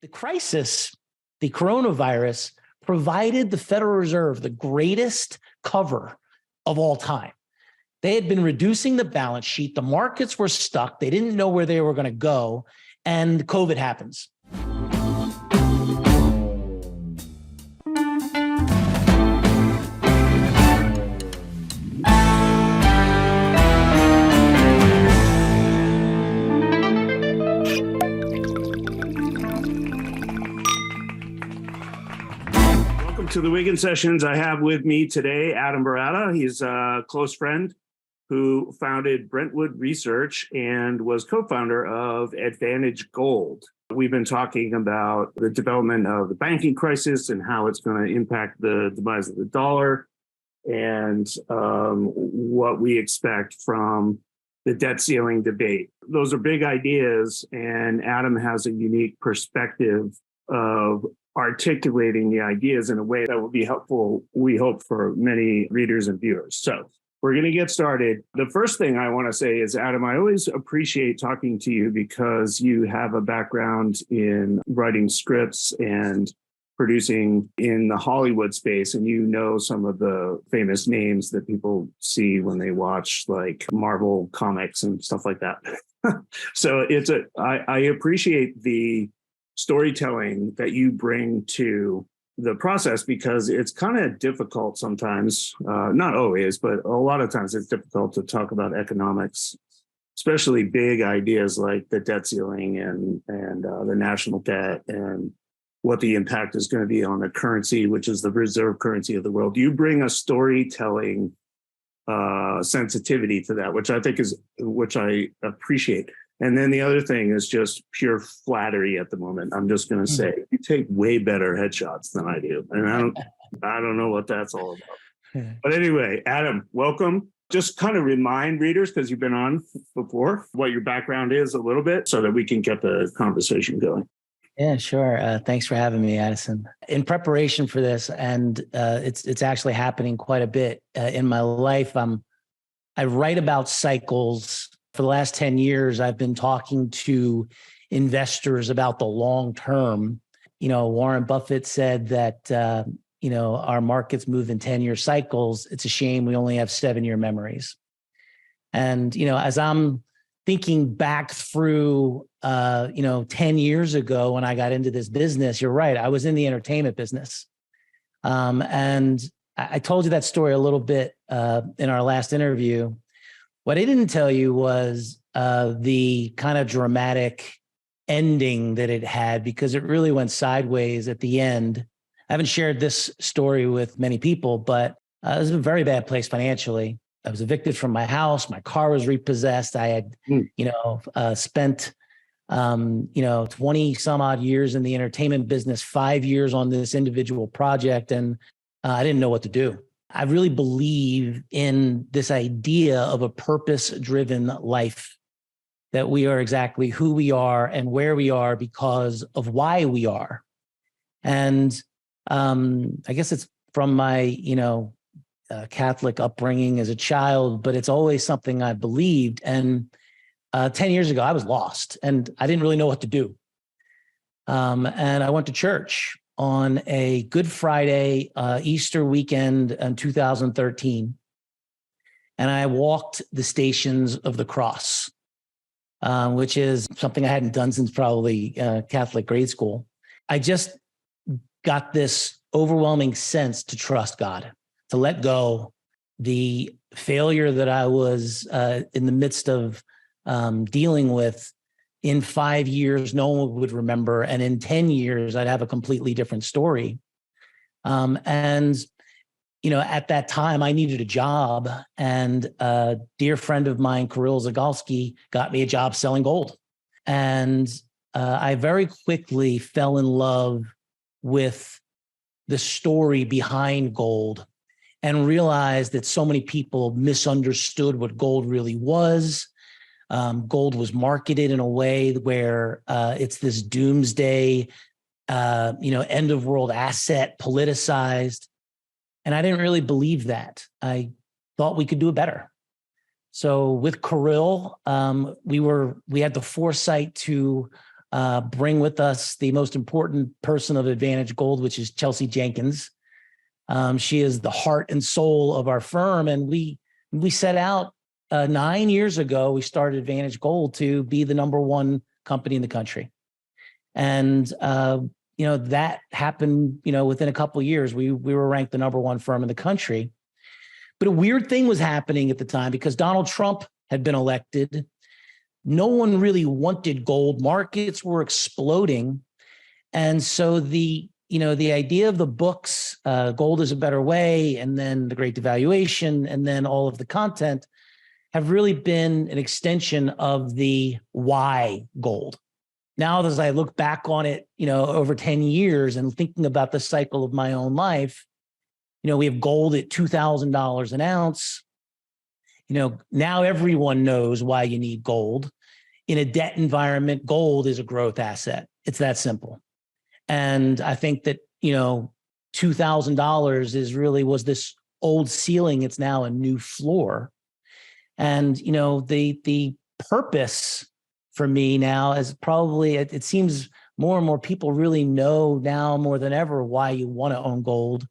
The crisis, the coronavirus, provided the Federal Reserve the greatest cover of all time. They had been reducing the balance sheet. The markets were stuck. They didn't know where they were going to go. And COVID happens. To the Wiggin Sessions. I have with me today Adam Baratta. He's a close friend who founded Brentwood Research and was co-founder of Advantage Gold. We've been talking about the development of the banking crisis and how it's going to impact the demise of the dollar and what we expect from the debt ceiling debate. Those are big ideas, and Adam has a unique perspective of articulating the ideas in a way that will be helpful, we hope, for many readers and viewers. So we're going to get started. The first thing I want to say is, Adam, I always appreciate talking to you because you have a background in writing scripts and producing in the Hollywood space, and you know some of the famous names that people see when they watch like Marvel comics and stuff like that. So I appreciate the storytelling that you bring to the process, because it's kind of difficult sometimes, not always, but a lot of times it's difficult to talk about economics, especially big ideas like the debt ceiling and the national debt and what the impact is going to be on the currency, which is the reserve currency of the world. You bring a storytelling sensitivity to that, which I appreciate. And then the other thing is just pure flattery at the moment. I'm just going to say you take way better headshots than I do. And I don't know what that's all about. But anyway, Adam, welcome. Just kind of remind readers, because you've been on before, what your background is a little bit so that we can get the conversation going. Yeah, sure. Thanks for having me, Addison. In preparation for this, and it's actually happening quite a bit in my life. I write about cycles. For the last 10 years, I've been talking to investors about the long term. You know, Warren Buffett said that, our markets move in 10-year cycles. It's a shame we only have 7-year memories. And, as I'm thinking back through, 10 years ago when I got into this business, you're right, I was in the entertainment business. And I told you that story a little bit in our last interview. What I didn't tell you was the kind of dramatic ending that it had, because it really went sideways at the end. I haven't shared this story with many people, but it was a very bad place financially. I was evicted from my house. My car was repossessed. I had, spent, 20 some odd years in the entertainment business, 5 years on this individual project, and I didn't know what to do. I really believe in this idea of a purpose-driven life, that we are exactly who we are and where we are because of why we are. And I guess it's from my, Catholic upbringing as a child, but it's always something I believed. And 10 years ago, I was lost and I didn't really know what to do. And I went to church on a Good Friday, Easter weekend in 2013. And I walked the Stations of the Cross, which is something I hadn't done since probably Catholic grade school. I just got this overwhelming sense to trust God, to let go. The failure that I was in the midst of dealing with, in 5 years, no one would remember. And in 10 years, I'd have a completely different story. At that time, I needed a job. And a dear friend of mine, Kirill Zagalski, got me a job selling gold. And I very quickly fell in love with the story behind gold and realized that so many people misunderstood what gold really was. Gold was marketed in a way where it's this doomsday, end of world asset, politicized. And I didn't really believe that. I thought we could do it better. So with Kirill, we had the foresight to bring with us the most important person of Advantage Gold, which is Chelsea Jenkins. She is the heart and soul of our firm. And we set out 9 years ago, we started Advantage Gold to be the number one company in the country. And, that happened, within a couple of years, we were ranked the number one firm in the country. But a weird thing was happening at the time because Donald Trump had been elected. No one really wanted gold. Markets were exploding. And so the idea of the books, Gold is a Better Way, and then the Great Devaluation, and then all of the content have really been an extension of the why gold. Now, as I look back on it, over 10 years and thinking about the cycle of my own life, we have gold at $2,000 an ounce. Now everyone knows why you need gold. In a debt environment, gold is a growth asset. It's that simple. And I think that, $2,000 was this old ceiling. It's now a new floor. And, the purpose for me now is probably, it seems more and more people really know now more than ever why you want to own gold.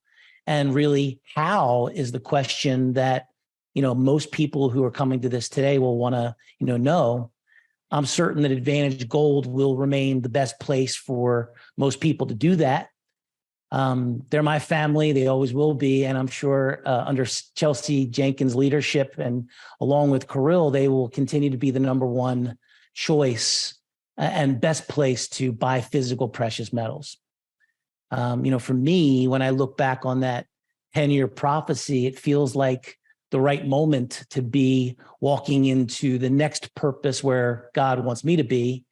And really, how is the question that, most people who are coming to this today will want to, know. I'm certain that Advantage Gold will remain the best place for most people to do that. They're my family. They always will be. And I'm sure under Chelsea Jenkins' leadership and along with Kirill, they will continue to be the number one choice and best place to buy physical precious metals. For me, when I look back on that 10-year prophecy, it feels like the right moment to be walking into the next purpose where God wants me to be.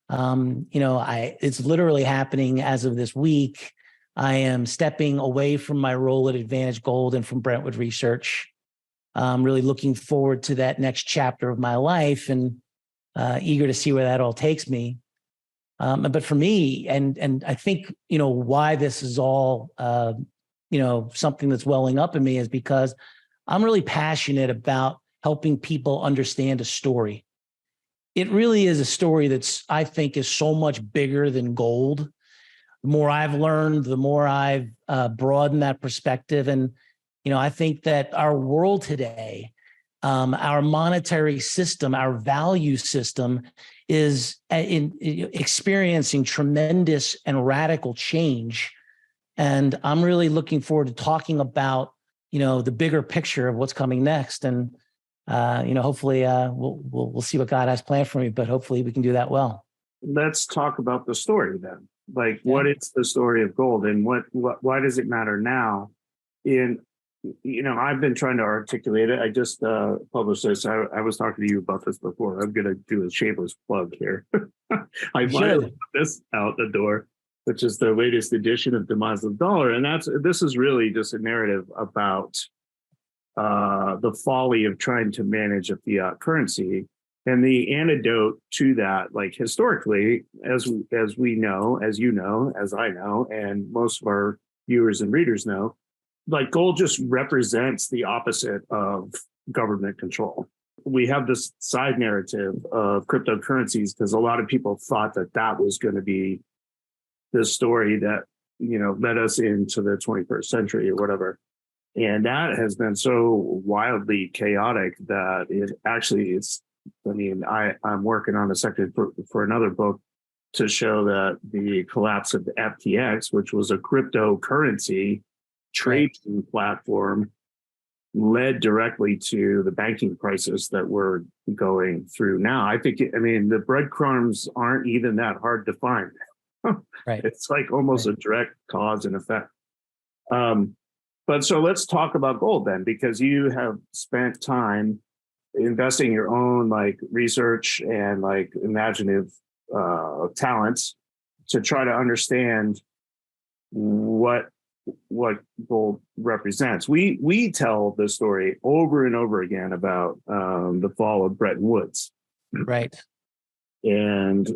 It's literally happening as of this week. I am stepping away from my role at Advantage Gold and from Brentwood Research. I'm really looking forward to that next chapter of my life and eager to see where that all takes me. But for me, and I think, why this is all, something that's welling up in me is because I'm really passionate about helping people understand a story. It really is a story I think is so much bigger than gold. The more I've learned, the more I've broadened that perspective. And, I think that our world today, our monetary system, our value system is experiencing tremendous and radical change. And I'm really looking forward to talking about, the bigger picture of what's coming next. And, hopefully we'll see what God has planned for me, but hopefully we can do that well. Let's talk about the story then. Like, what is the story of gold and why does it matter now? I've been trying to articulate it. I just published this. I was talking to you about this before. I'm going to do a shameless plug here. I might put this out the door, which is the latest edition of Demise of the Dollar. And this is really just a narrative about the folly of trying to manage a fiat currency. And the antidote to that, like historically, as we know, as you know, as I know, and most of our viewers and readers know, like gold just represents the opposite of government control. We have this side narrative of cryptocurrencies because a lot of people thought that was going to be the story that, led us into the 21st century or whatever. And that has been so wildly chaotic that I'm working on a second for another book to show that the collapse of the FTX, which was a cryptocurrency trading platform, led directly to the banking crisis that we're going through now. The breadcrumbs aren't even that hard to find. Right. It's like almost a direct cause and effect. But so let's talk about gold then, because you have spent time investing your own research and imaginative talents to try to understand what gold represents. We tell the story over and over again about the fall of Bretton Woods, right, and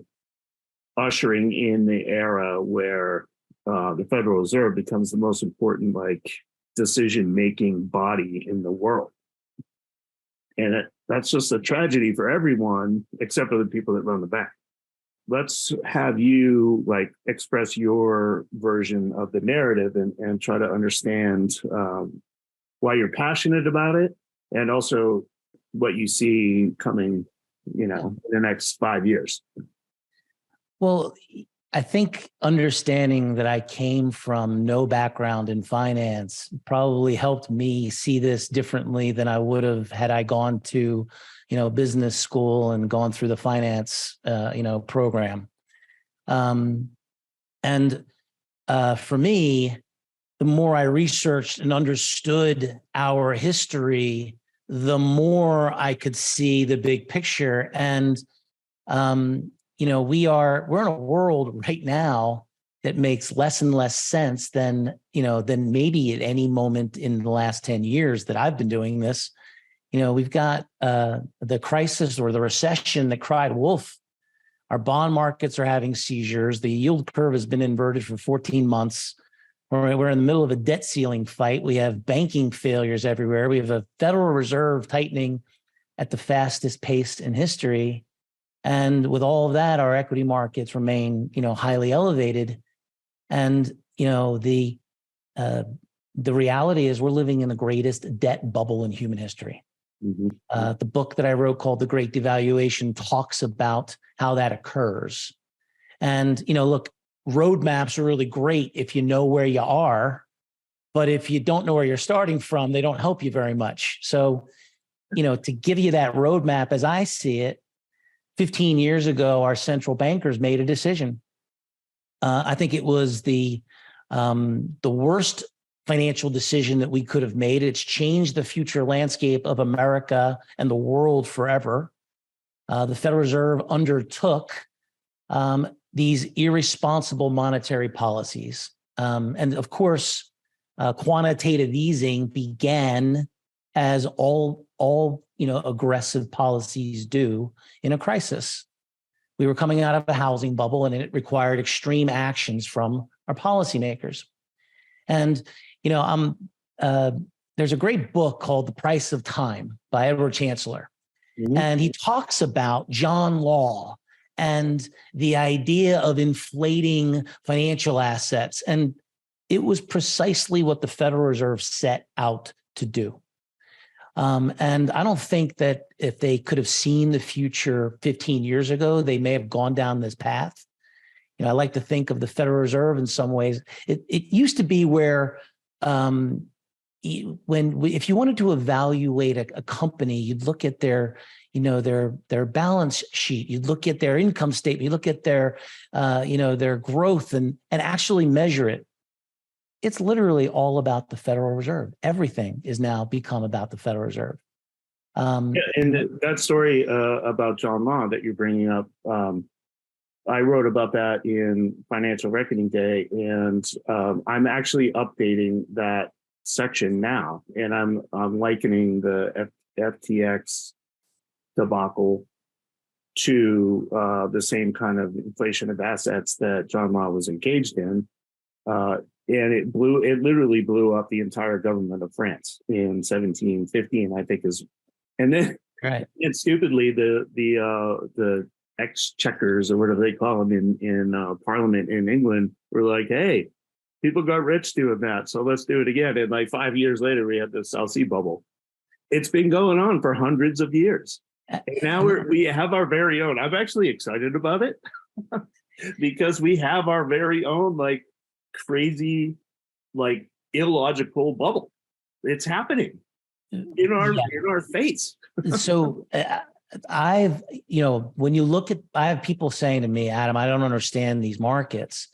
ushering in the era where the Federal Reserve becomes the most important decision-making body in the world. And that's just a tragedy for everyone except for the people that run the bank. let's have you like express your version of the narrative and try to understand why you're passionate about it, and also what you see coming, in the next 5 years. Well, I think understanding that I came from no background in finance probably helped me see this differently than I would have had I gone to, business school and gone through the finance, program. And for me, the more I researched and understood our history, the more I could see the big picture. And we're in a world right now that makes less and less sense than maybe at any moment in the last 10 years that I've been doing this. We've got the crisis or the recession that cried wolf. Our bond markets are having seizures. The yield curve has been inverted for 14 months. We're in the middle of a debt ceiling fight. We have banking failures everywhere. We have a Federal Reserve tightening at the fastest pace in history. And with all of that, our equity markets remain, highly elevated. And, the reality is we're living in the greatest debt bubble in human history. Mm-hmm. The book that I wrote called The Great Devaluation talks about how that occurs. And, look, roadmaps are really great if you know where you are, but if you don't know where you're starting from, they don't help you very much. So, to give you that roadmap as I see it, 15 years ago, our central bankers made a decision. I think it was the worst financial decision that we could have made. It's changed the future landscape of America and the world forever. The Federal Reserve undertook these irresponsible monetary policies. And of course, quantitative easing began as all aggressive policies do in a crisis. We were coming out of a housing bubble, and it required extreme actions from our policymakers. And there's a great book called The Price of Time by Edward Chancellor. Mm-hmm. And he talks about John Law and the idea of inflating financial assets. And it was precisely what the Federal Reserve set out to do. And I don't think that if they could have seen the future 15 years ago, they may have gone down this path. I like to think of the Federal Reserve in some ways. It used to be where if you wanted to evaluate a company, you'd look at their balance sheet, you'd look at their income statement, you look at their growth and actually measure it. It's literally all about the Federal Reserve. Everything is now become about the Federal Reserve. And that story about John Law that you're bringing up, I wrote about that in Financial Reckoning Day, and I'm actually updating that section now, and I'm likening the FTX debacle to the same kind of inflation of assets that John Law was engaged in, and it literally blew up the entire government of France in 1715, I think and then right. And stupidly the exchequers, or whatever they call them in Parliament in England, were like, hey, people got rich doing that, so let's do it again. And like 5 years later, we had the South Sea bubble. It's been going on for hundreds of years. And now we have our very own. I'm actually excited about it because we have our very own like crazy, like illogical bubble. It's happening in our face. So when you look at, I have people saying to me, Adam, I don't understand these markets.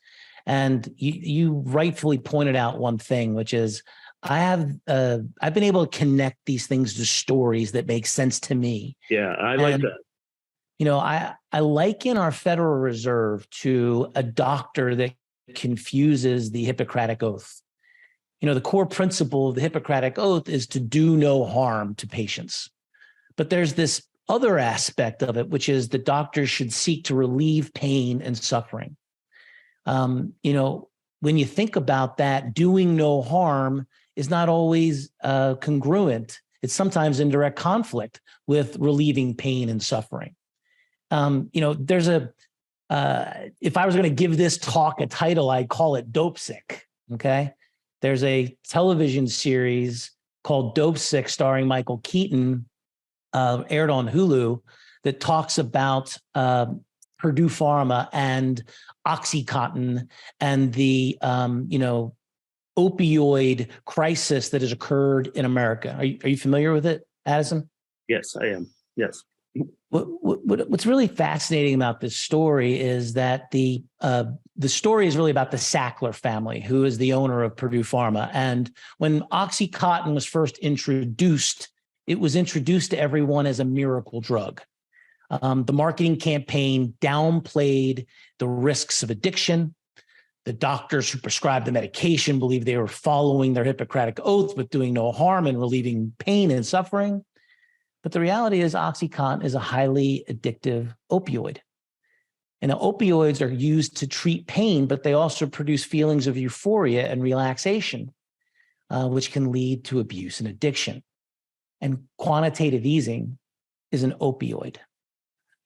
And you rightfully pointed out one thing, which is I've been able to connect these things to stories that make sense to me. Yeah, I like that. I liken our Federal Reserve to a doctor that confuses the Hippocratic Oath. The core principle of the Hippocratic Oath is to do no harm to patients. But there's this other aspect of it, which is the doctor should seek to relieve pain and suffering. When you think about that, doing no harm is not always congruent. It's sometimes in direct conflict with relieving pain and suffering. There's a if I was going to give this talk a title, I'd call it Dope Sick. Okay. There's a television series called Dope Sick starring Michael Keaton, aired on Hulu, that talks about Purdue Pharma and Oxycontin and the, opioid crisis that has occurred in America. Are you familiar with it, Addison? Yes, I am. Yes. What's really fascinating about this story is that the story is really about the Sackler family, who is the owner of Purdue Pharma. And when Oxycontin was first introduced, it was introduced to everyone as a miracle drug. The marketing campaign downplayed the risks of addiction. The doctors who prescribed the medication believed they were following their Hippocratic oath, but doing no harm and relieving pain and suffering. But the reality is Oxycontin is a highly addictive opioid. And opioids are used to treat pain, but they also produce feelings of euphoria and relaxation, which can lead to abuse and addiction. And quantitative easing is an opioid.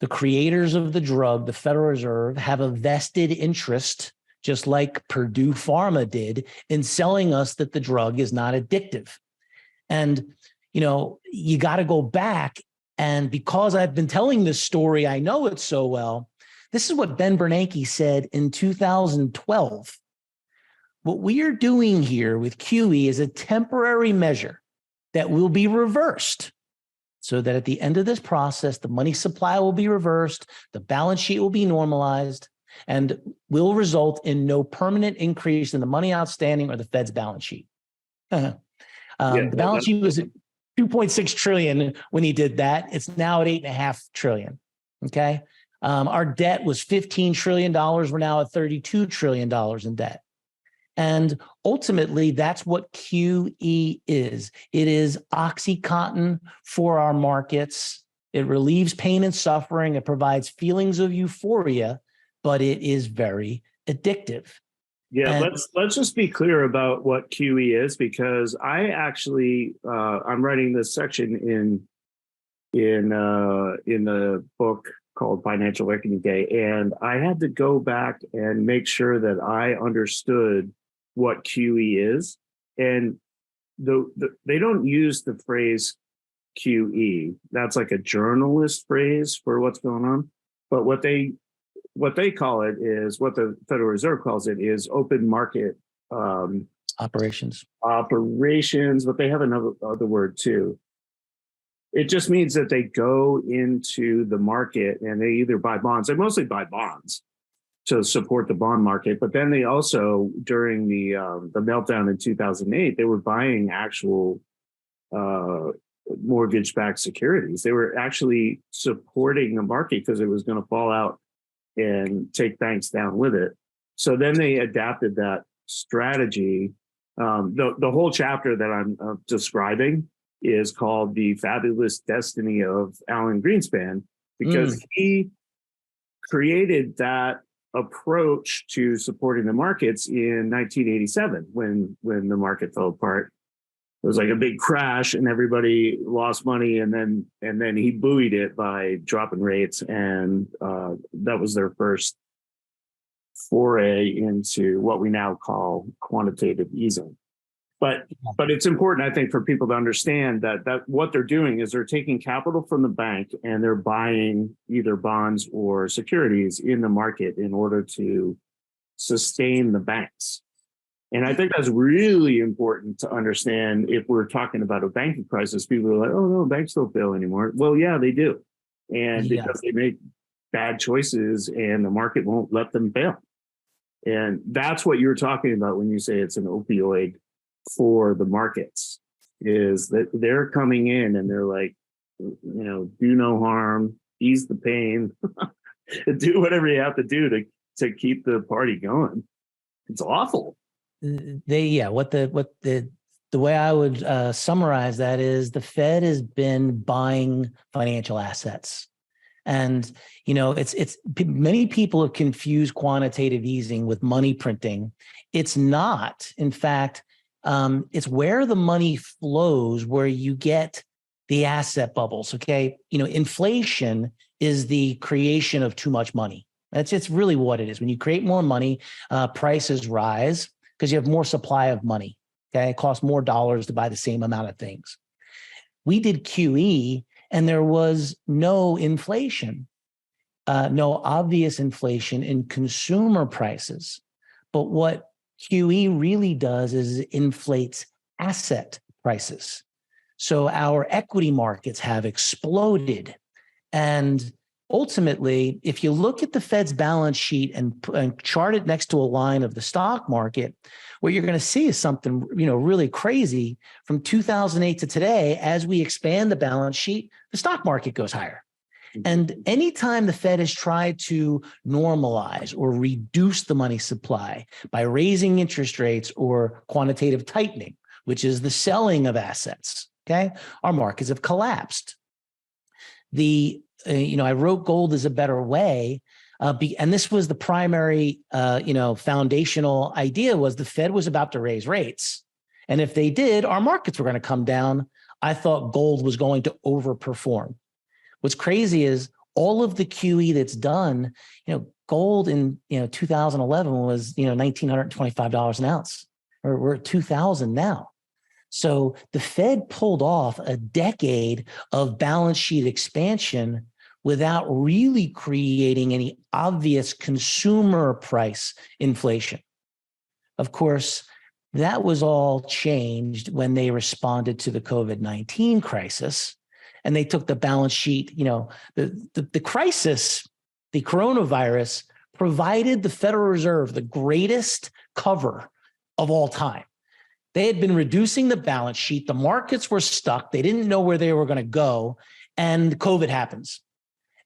The creators of the drug, the Federal Reserve, have a vested interest, just like Purdue Pharma did, in selling us that the drug is not addictive. And, you got to go back. And because I've been telling this story, I know it so well. This is what Ben Bernanke said in 2012. What we are doing here with QE is a temporary measure that will be reversed, so that at the end of this process, the money supply will be reversed, the balance sheet will be normalized, and will result in no permanent increase in the money outstanding or the Fed's balance sheet. The balance sheet was at 2.6 trillion when he did that. It's now at 8.5 trillion. Okay. Our debt was $15 trillion. We're now at $32 trillion in debt. And ultimately, that's what QE is. It is Oxycontin for our markets. It relieves pain and suffering. It provides feelings of euphoria, but it is very addictive. Yeah, let's just be clear about what QE is, because I actually I'm writing this section in the book called Financial Reckoning Day, and I had to go back and make sure that I understood what QE is. And they don't use the phrase QE. That's like a journalist phrase for what's going on. But what they call it is, what the Federal Reserve calls it, is open market operations, but they have another word too. It just means that they go into the market and they either buy bonds. They mostly buy bonds to support the bond market, but then they also, during the meltdown in 2008, they were buying actual mortgage-backed securities. They were actually supporting the market because it was going to fall out and take banks down with it. So then they adapted that strategy. The whole chapter that I'm describing is called The Fabulous Destiny of Alan Greenspan, because he created that approach to supporting the markets in 1987 when the market fell apart. It was like a big crash and everybody lost money, and then he buoyed it by dropping rates, and that was their first foray into what we now call quantitative easing. But it's important, I think, for people to understand that what they're doing is they're taking capital from the bank and they're buying either bonds or securities in the market in order to sustain the banks. And I think that's really important to understand if we're talking about a banking crisis. People are like, oh, no, banks don't fail anymore. Well, yeah, they do. And because they make bad choices and the market won't let them fail. And that's what you're talking about when you say it's an opioid for the markets, is that they're coming in and they're like, do no harm, ease the pain, do whatever you have to do to keep the party going. It's awful. The way I would summarize that is the Fed has been buying financial assets. And, it's many people have confused quantitative easing with money printing. It's not. In fact, it's where the money flows, where you get the asset bubbles. Okay. Inflation is the creation of too much money. That's just really what it is. When you create more money, prices rise because you have more supply of money. Okay, it costs more dollars to buy the same amount of things. We did QE, and there was no inflation, no obvious inflation in consumer prices. But what QE really does is it inflates asset prices. So our equity markets have exploded. And ultimately, if you look at the Fed's balance sheet and chart it next to a line of the stock market, what you're going to see is something, really crazy. From 2008 to today, as we expand the balance sheet, the stock market goes higher. And anytime the Fed has tried to normalize or reduce the money supply by raising interest rates or quantitative tightening, which is the selling of assets, okay, our markets have collapsed. I wrote Gold is a Better Way, and this was the primary, foundational idea was the Fed was about to raise rates. And if they did, our markets were going to come down. I thought gold was going to overperform. What's crazy is all of the QE that's done, gold in 2011 was $1,925 an ounce, or we're at 2,000 now. So the Fed pulled off a decade of balance sheet expansion without really creating any obvious consumer price inflation. Of course, that was all changed when they responded to the COVID-19 crisis. And they took the balance sheet, the crisis, the coronavirus provided the Federal Reserve the greatest cover of all time. They had been reducing the balance sheet. The markets were stuck. They didn't know where they were going to go. And COVID happens.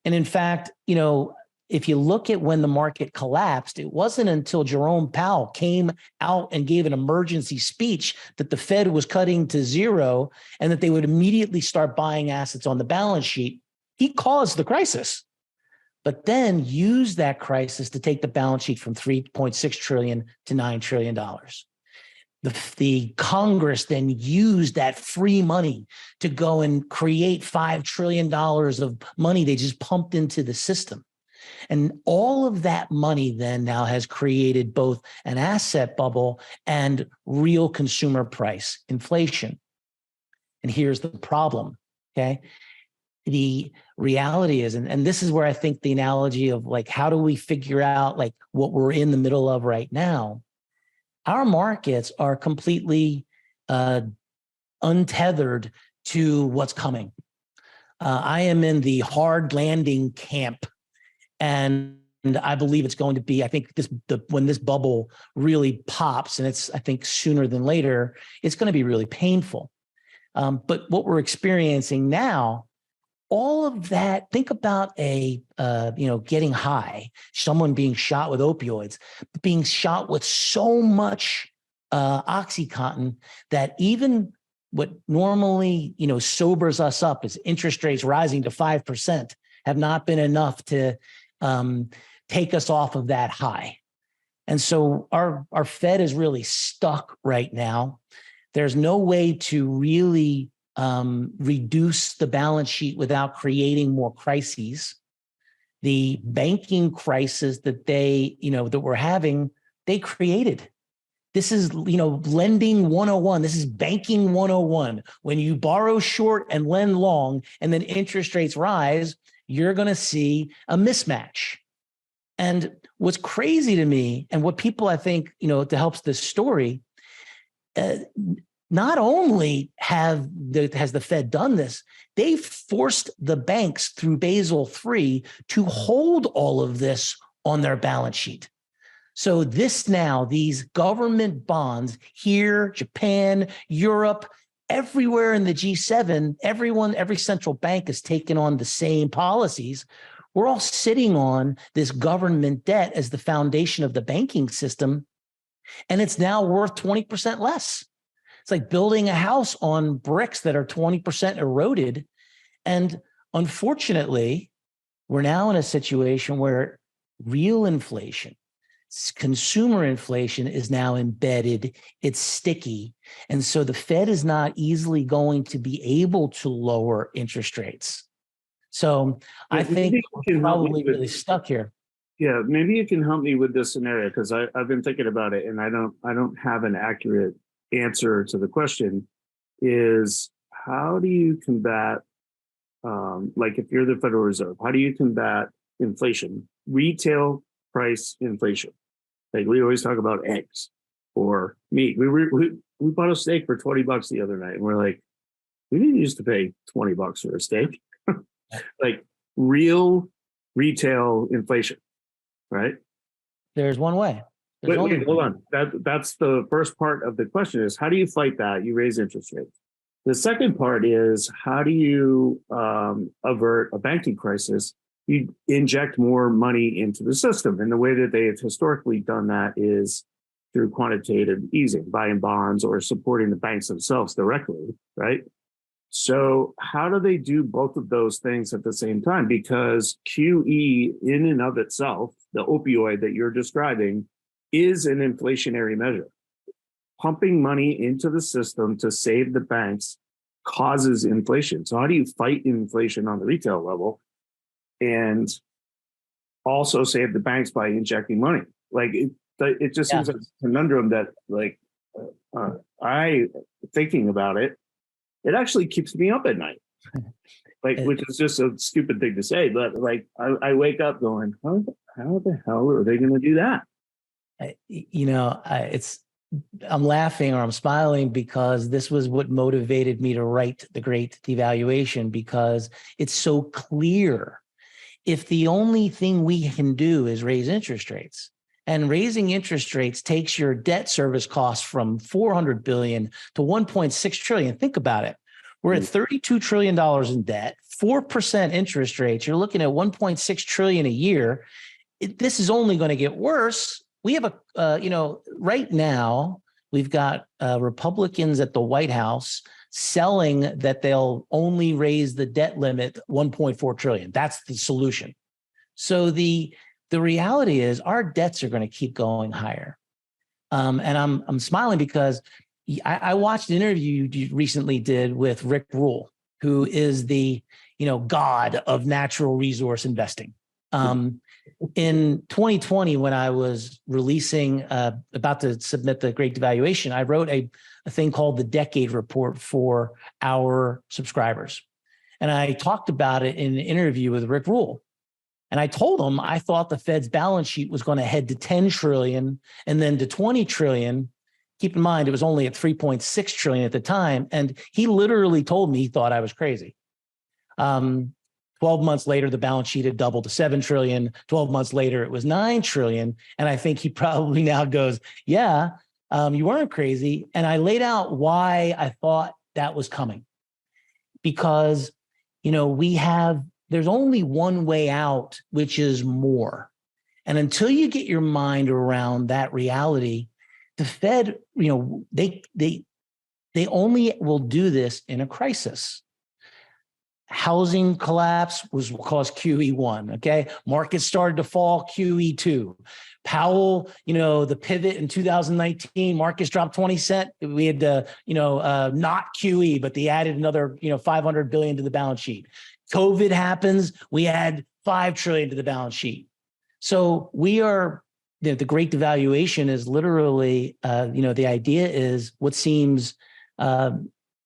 And in fact, if you look at when the market collapsed, it wasn't until Jerome Powell came out and gave an emergency speech that the Fed was cutting to zero and that they would immediately start buying assets on the balance sheet. He caused the crisis, but then used that crisis to take the balance sheet from $3.6 trillion to $9 trillion. The Congress then used that free money to go and create $5 trillion of money they just pumped into the system. And all of that money then now has created both an asset bubble and real consumer price inflation. And here's the problem, okay? The reality is, and this is where I think the analogy of how do we figure out what we're in the middle of right now? Our markets are completely untethered to what's coming. I am in the hard landing camp. And I believe it's going to be, I think when this bubble really pops, and I think sooner than later, it's going to be really painful. But what we're experiencing now, all of that, think about getting high, someone being shot with opioids, being shot with so much Oxycontin that even what normally, sobers us up is interest rates rising to 5% have not been enough to take us off of that high. And so our Fed is really stuck right now. There's no way to really reduce the balance sheet without creating more crises. The banking crisis that that we're having, they created. This is, lending 101. This is banking 101. When you borrow short and lend long, and then interest rates rise, you're going to see a mismatch. And what's crazy to me, and what people, I think, that helps this story, not only has the Fed done this, they've forced the banks through Basel III to hold all of this on their balance sheet. So these government bonds here, Japan, Europe, everywhere in the G7, every central bank has taken on the same policies. We're all sitting on this government debt as the foundation of the banking system, and it's now worth 20% less. It's like building a house on bricks that are 20% eroded. And unfortunately, we're now in a situation where real inflation, consumer inflation, is now embedded. It's sticky. And so the Fed is not easily going to be able to lower interest rates. So I think we're probably really stuck here. Yeah, maybe you can help me with this scenario because I've been thinking about it and I don't have an accurate answer to the question. Is how do you combat like if you're the Federal Reserve, how do you combat inflation, retail price inflation? Like we always talk about eggs or meat. We bought a steak for $20 the other night, and we're like, we didn't used to pay $20 for a steak. Like real retail inflation, right? There's one way. Wait, hold on. That's the first part of the question is how do you fight that? You raise interest rates. The second part is how do you avert a banking crisis? You inject more money into the system. And the way that they have historically done that is through quantitative easing, buying bonds or supporting the banks themselves directly, right? So how do they do both of those things at the same time? Because QE in and of itself, the opioid that you're describing, is an inflationary measure. Pumping money into the system to save the banks causes inflation. So how do you fight inflation on the retail level and also save the banks by injecting money? Like it just seems like a conundrum that like I thinking about it, it actually keeps me up at night. Like, which is just a stupid thing to say, but like I wake up going, how the hell are they going to do that? I'm laughing or I'm smiling because this was what motivated me to write The Great Devaluation, because it's so clear. If the only thing we can do is raise interest rates, and raising interest rates takes your debt service costs from $400 billion to $1.6 trillion. Think about it. We're at $32 trillion in debt, 4% interest rates. You're looking at $1.6 trillion a year. This is only going to get worse. We have right now, we've got Republicans at the White House selling that they'll only raise the debt limit $1.4 trillion. That's the solution. So the reality is our debts are going to keep going higher. And I'm smiling because I watched an interview you recently did with Rick Rule, who is the god of natural resource investing. In 2020, when I was releasing, about to submit The Great Devaluation, I wrote a thing called the Decade Report for our subscribers. And I talked about it in an interview with Rick Rule. And I told him I thought the Fed's balance sheet was going to head to 10 trillion and then to 20 trillion. Keep in mind, it was only at 3.6 trillion at the time. And he literally told me he thought I was crazy. 12 months later, the balance sheet had doubled to 7 trillion. 12 months later, it was 9 trillion. And I think he probably now goes, yeah, you weren't crazy. And I laid out why I thought that was coming. Because, there's only one way out, which is more. And until you get your mind around that reality, the Fed, they only will do this in a crisis. Housing collapse was caused QE1. Okay. Markets started to fall, QE2. Powell, the pivot in 2019, markets dropped 20 cents. We had to, not QE, but they added another, 500 billion to the balance sheet. COVID happens, we add 5 trillion to the balance sheet. So we are, the Great Devaluation is literally, the idea is what seems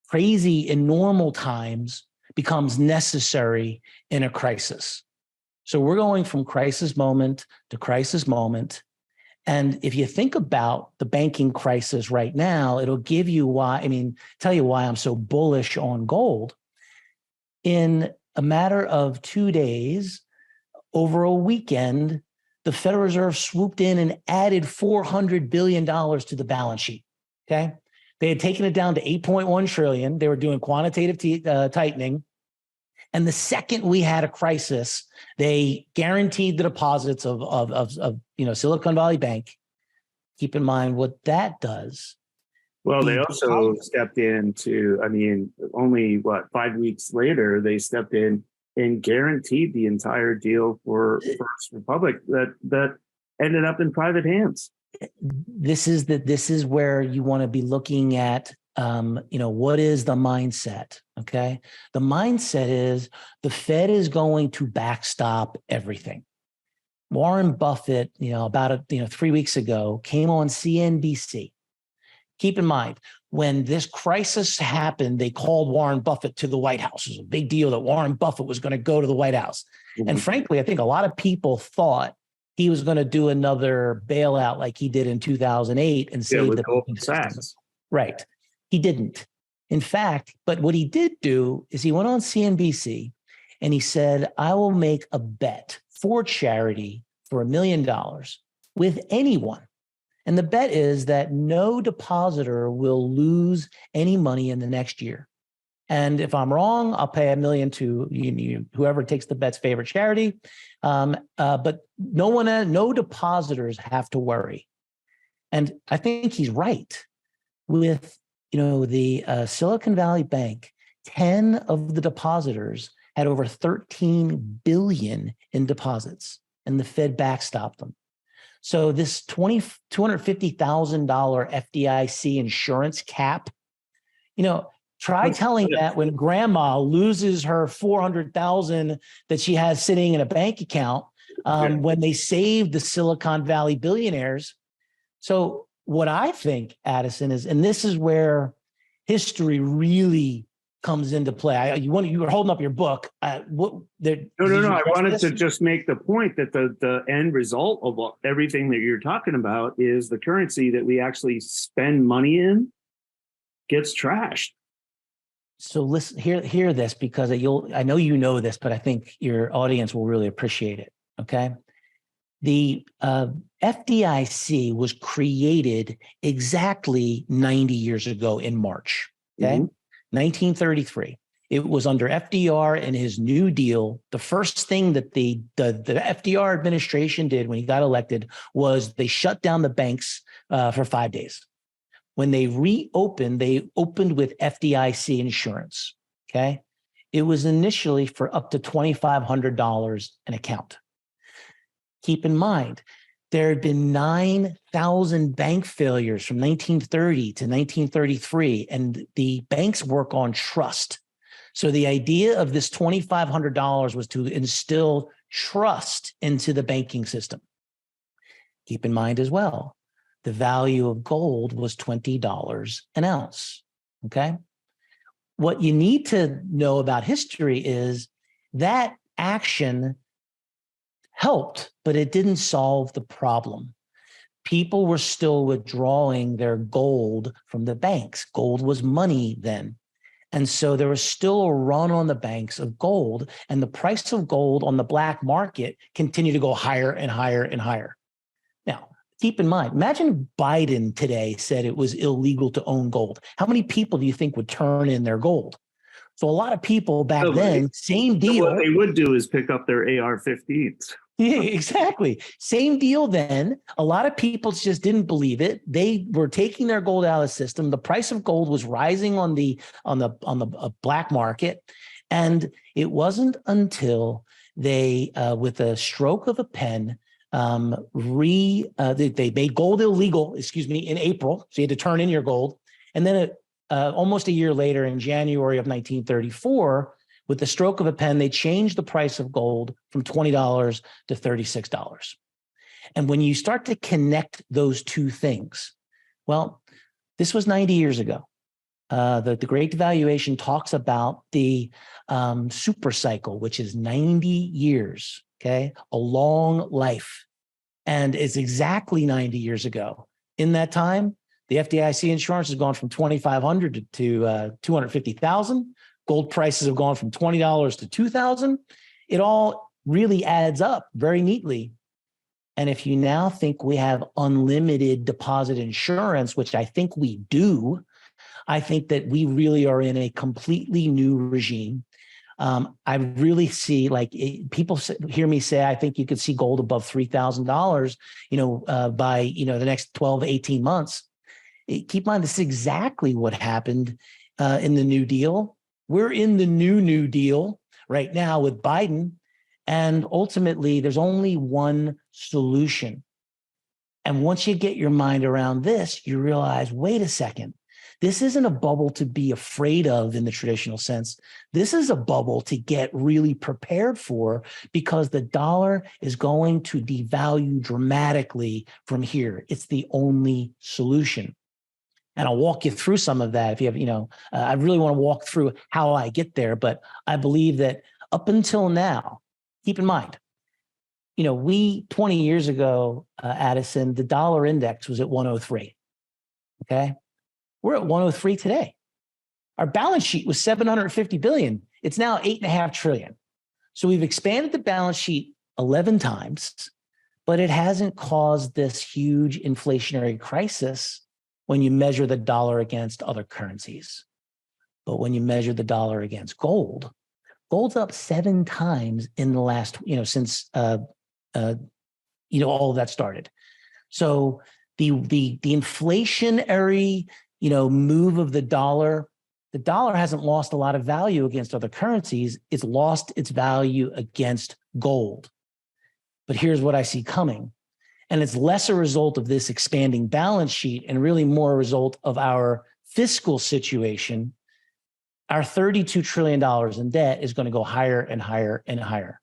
crazy in normal times becomes necessary in a crisis. So we're going from crisis moment to crisis moment. And if you think about the banking crisis right now, it'll give you tell you why I'm so bullish on gold. In a matter of 2 days, over a weekend, the Federal Reserve swooped in and added $400 billion to the balance sheet. Okay. They had taken it down to 8.1 trillion. They were doing quantitative tightening. And the second we had a crisis, they guaranteed the deposits of Silicon Valley Bank. Keep in mind what that does. Well, they also stepped in only 5 weeks later, they stepped in and guaranteed the entire deal for First Republic that ended up in private hands. This is where you want to be looking at, what is the mindset? Okay. The mindset is the Fed is going to backstop everything. Warren Buffett, about 3 weeks ago, came on CNBC. Keep in mind, when this crisis happened, they called Warren Buffett to the White House. It was a big deal that Warren Buffett was going to go to the White House. Mm-hmm. And frankly, I think a lot of people thought he was going to do another bailout like he did in 2008 and save the banking system. Right. He didn't. In fact, but what he did do is he went on CNBC and he said, I will make a bet for charity for $1 million with anyone. And the bet is that no depositor will lose any money in the next year. And if I'm wrong, I'll pay $1 million to whoever takes the bet's favorite charity. But no depositors have to worry. And I think he's right. With the Silicon Valley Bank, 10 of the depositors had over 13 billion in deposits, and the Fed backstopped them. So this $250,000 FDIC insurance cap, try telling that when grandma loses her $400,000 that she has sitting in a bank account when they saved the Silicon Valley billionaires. So what I think, Addison, is, and this is where history really comes into play. You were holding up your book. No. I wanted to just make the point that the end result of everything that you're talking about is the currency that we actually spend money in gets trashed. So listen, hear this, because I know you know this, but I think your audience will really appreciate it. Okay. The FDIC was created exactly 90 years ago in March. Okay. Mm-hmm. 1933. It was under FDR and his New Deal. The first thing that the FDR administration did when he got elected was they shut down the banks for 5 days. When they reopened, they opened with FDIC insurance. Okay. It was initially for up to $2,500 an account. Keep in mind, there had been 9,000 bank failures from 1930 to 1933, and the banks work on trust. So the idea of this $2,500 was to instill trust into the banking system. Keep in mind as well, the value of gold was $20 an ounce. Okay. What you need to know about history is that action helped, but it didn't solve the problem. People were still withdrawing their gold from the banks. Gold was money then. And so there was still a run on the banks of gold, and the price of gold on the black market continued to go higher and higher and higher. Now, keep in mind, imagine Biden today said it was illegal to own gold. How many people do you think would turn in their gold? So a lot of people back then, same deal. What they would do is pick up their AR-15s. Yeah, exactly. Same deal then. A lot of people just didn't believe it. They were taking their gold out of the system. The price of gold was rising on the black market. And it wasn't until they, with a stroke of a pen, they made gold illegal, in April. So you had to turn in your gold. And then almost a year later, in January of 1934, with the stroke of a pen, they changed the price of gold from $20 to $36. And when you start to connect those two things, well, this was 90 years ago. The Great Devaluation talks about the super cycle, which is 90 years, okay? A long life. And it's exactly 90 years ago. In that time, the FDIC insurance has gone from $2,500 to $250,000. Gold prices have gone from $20 to $2,000. It all really adds up very neatly. And if you now think we have unlimited deposit insurance, which I think we do, I think that we really are in a completely new regime. I really see, people hear me say, I think you could see gold above $3,000, by, the next 12, 18 months. Keep in mind, this is exactly what happened in the New Deal. We're in the New Deal right now with Biden. And ultimately, there's only one solution. And once you get your mind around this, you realize, wait a second, This isn't a bubble to be afraid of in the traditional sense. This is a bubble to get really prepared for, because the dollar is going to devalue dramatically from here. It's the only solution. And I'll walk you through some of that if you have, I really want to walk through how I get there. But I believe that up until now, keep in mind, 20 years ago, Addison, the dollar index was at 103. Okay. We're at 103 today. Our balance sheet was 750 billion. It's now 8.5 trillion. So we've expanded the balance sheet 11 times, but it hasn't caused this huge inflationary crisis when you measure the dollar against other currencies. But when you measure the dollar against gold's up 7 times in the last, since all of that started. So the inflationary, move of the dollar hasn't lost a lot of value against other currencies. It's lost its value against gold. But here's what I see coming. And it's less a result of this expanding balance sheet and really more a result of our fiscal situation. Our $32 trillion in debt is going to go higher and higher and higher.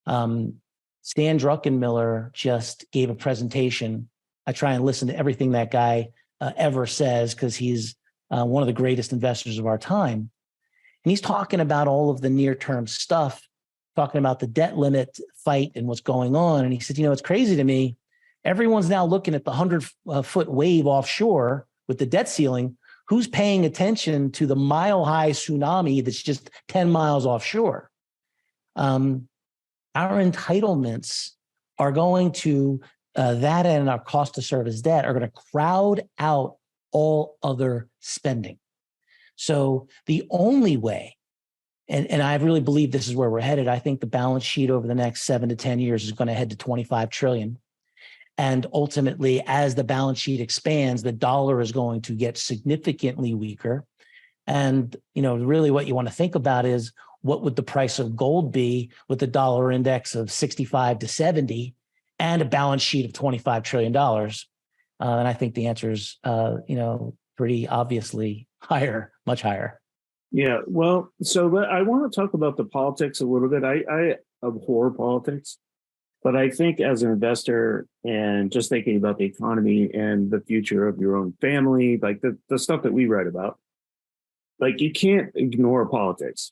Stan Druckenmiller just gave a presentation. I try and listen to everything that guy ever says, because he's one of the greatest investors of our time. And he's talking about all of the near-term stuff, talking about the debt limit fight and what's going on. And he said, it's crazy to me. Everyone's now looking at the 100-foot wave offshore with the debt ceiling. Who's paying attention to the mile-high tsunami that's just 10 miles offshore? Our entitlements are going to, that and our cost to service debt are going to crowd out all other spending. So the only way, and I really believe this is where we're headed, I think the balance sheet over the next 7 to 10 years is going to head to 25 trillion. And ultimately, as the balance sheet expands, the dollar is going to get significantly weaker. And, really what you want to think about is, what would the price of gold be with the dollar index of 65 to 70 and a balance sheet of $25 trillion? And I think the answer is, pretty obviously higher, much higher. Yeah, well, so I want to talk about the politics a little bit. I abhor politics. But I think as an investor and just thinking about the economy and the future of your own family, like the stuff that we write about, like you can't ignore politics.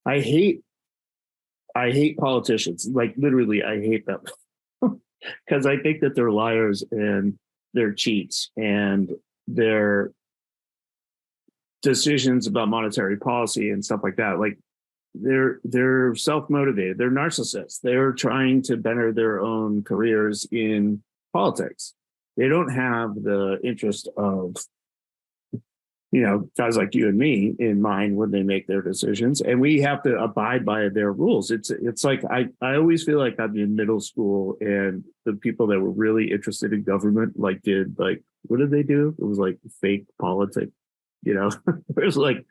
I hate politicians. Like literally, I hate them because I think that they're liars and they're cheats, and their decisions about monetary policy and stuff like that. Like they're self-motivated. They're narcissists. They're trying to better their own careers in politics. They don't have the interest of, guys like you and me in mind when they make their decisions, and we have to abide by their rules. It's like I always feel like I'm in middle school, and the people that were really interested in government what did they do? It was like fake politics, it was like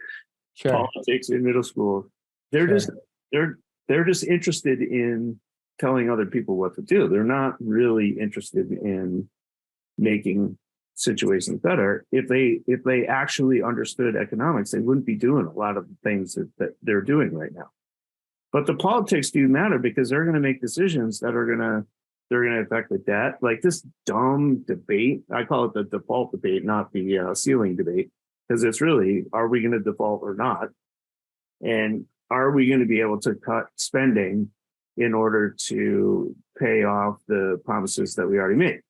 politics in middle school. They're just interested in telling other people what to do. They're not really interested in making situations better. If they actually understood economics, they wouldn't be doing a lot of the things that they're doing right now. But the politics do matter, because they're going to make decisions that are going to affect the debt. Like this dumb debate, I call it the default debate, not the ceiling debate, because it's really, are we going to default or not? And are we going to be able to cut spending in order to pay off the promises that we already made?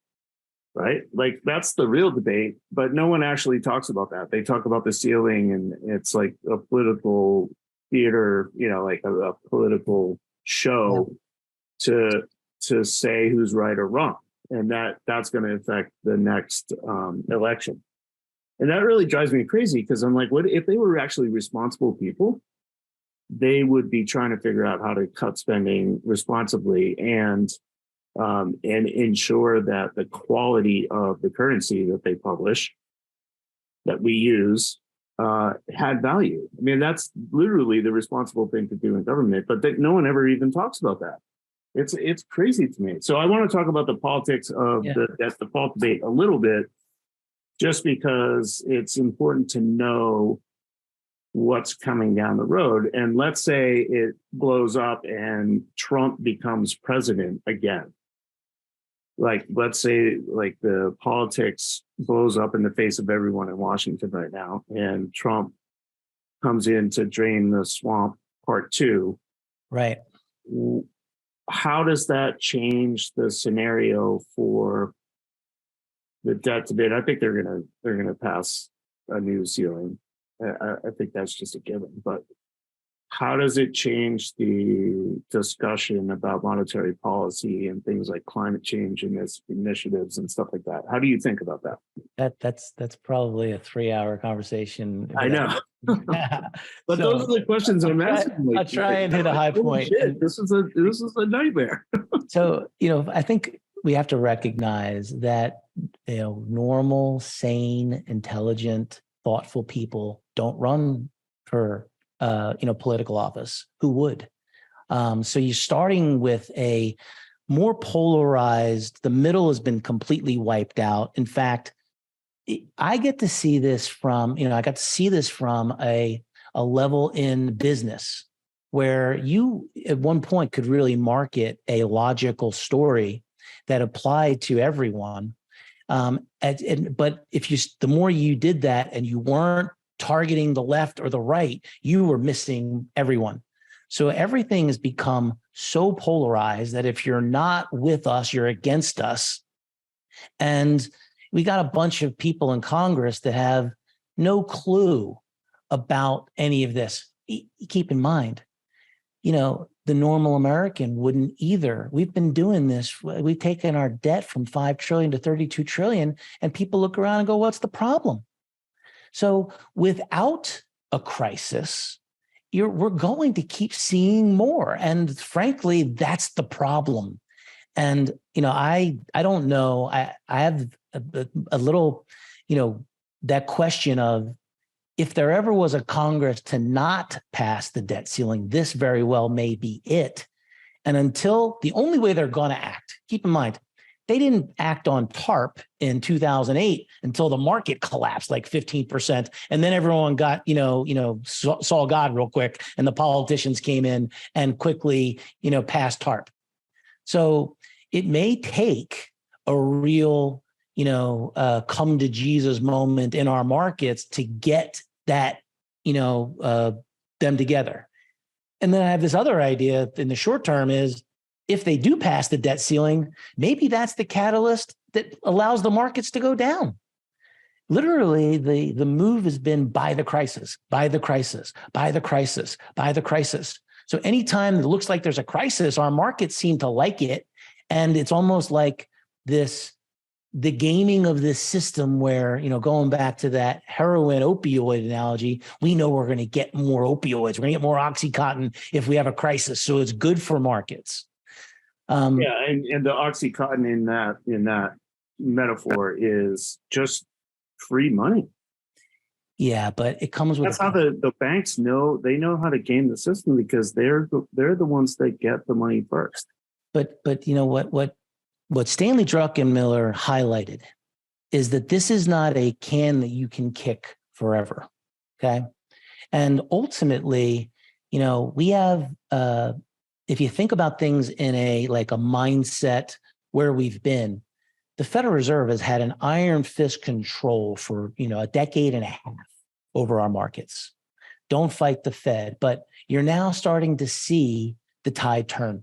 Right? Like that's the real debate, but no one actually talks about that. They talk about the ceiling, and it's like a political theater, like a political show to say who's right or wrong. And that's going to affect the next election. And that really drives me crazy, because I'm like, what if they were actually responsible people? They would be trying to figure out how to cut spending responsibly and ensure that the quality of the currency that they publish, that we use, had value. I mean, that's literally the responsible thing to do in government, but no one ever even talks about that. It's crazy to me. So I want to talk about the politics of the default debate a little bit, just because it's important to know what's coming down the road. And let's say it blows up and Trump becomes president again. Like, let's say like the politics blows up in the face of everyone in Washington right now, and Trump comes in to drain the swamp part two. Right. How does that change the scenario for the debt debate? I think they're gonna pass a new ceiling. I think that's just a given. But how does it change the discussion about monetary policy and things like climate change and its initiatives and stuff like that? How do you think about that? That's probably a 3-hour conversation. I know. But So, those are the questions I'm asking. I'll try and hit a high point. Shit, this is a nightmare. So, I think we have to recognize that, normal, sane, intelligent, thoughtful people don't run for, political office. Who would? So you're starting with a more polarized, the middle has been completely wiped out. In fact, I get to see this from, I got to see this from a level in business where you at one point could really market a logical story that applied to everyone. But the more you did that and you weren't targeting the left or the right, you were missing everyone. So everything has become so polarized that if you're not with us, you're against us. And we got a bunch of people in Congress that have no clue about any of this. Keep in mind, the normal American wouldn't either. We've been doing this. We've taken our debt from 5 trillion to 32 trillion, and people look around and go, what's the problem? So without a crisis, we're going to keep seeing more. And frankly, that's the problem. And, I don't know. I have a little, that question of, if there ever was a Congress to not pass the debt ceiling, this very well may be it. And until the only way they're going to act, keep in mind, they didn't act on TARP in 2008 until the market collapsed like 15%. And then everyone got, saw God real quick. And the politicians came in and quickly, passed TARP. So it may take a real, come to Jesus moment in our markets to get that, them together. And then I have this other idea in the short term is, if they do pass the debt ceiling, maybe that's the catalyst that allows the markets to go down. Literally, the move has been buy the crisis, buy the crisis, buy the crisis, buy the crisis. So anytime it looks like there's a crisis, our markets seem to like it. And it's almost like the gaming of this system where, going back to that heroin opioid analogy, we know we're going to get more opioids. We're going to get more Oxycontin if we have a crisis. So it's good for markets. And the Oxycontin in that metaphor is just free money. Yeah, but it comes with. That's how the banks know. They know how to game the system because they're the ones that get the money first. But what Stanley Druckenmiller highlighted is that this is not a can that you can kick forever. Okay, and ultimately, we have. If you think about things in a mindset where we've been, the Federal Reserve has had an iron fist control for, a decade and a half over our markets. Don't fight the Fed, but you're now starting to see the tide turn.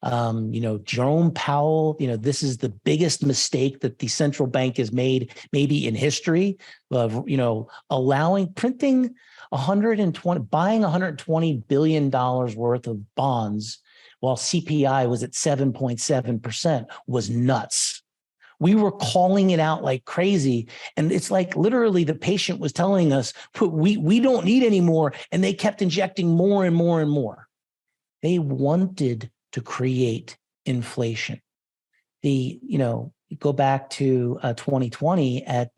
Jerome Powell, this is the biggest mistake that the central bank has made maybe in history of, printing buying $120 billion worth of bonds while CPI was at 7.7% was nuts. We were calling it out like crazy. And it's like literally the patient was telling us, we don't need any more. And they kept injecting more and more and more. They wanted to create inflation. Go back to 2020 at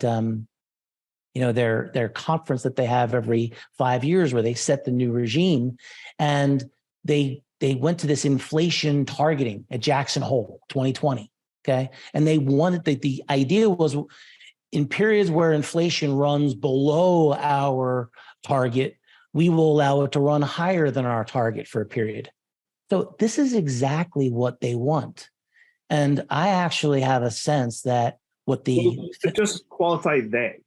their conference that they have every 5 years where they set the new regime, and they went to this inflation targeting at Jackson Hole 2020. Okay. And they wanted the idea was in periods where inflation runs below our target, we will allow it to run higher than our target for a period. So this is exactly what they want. And I actually have a sense that just qualify they.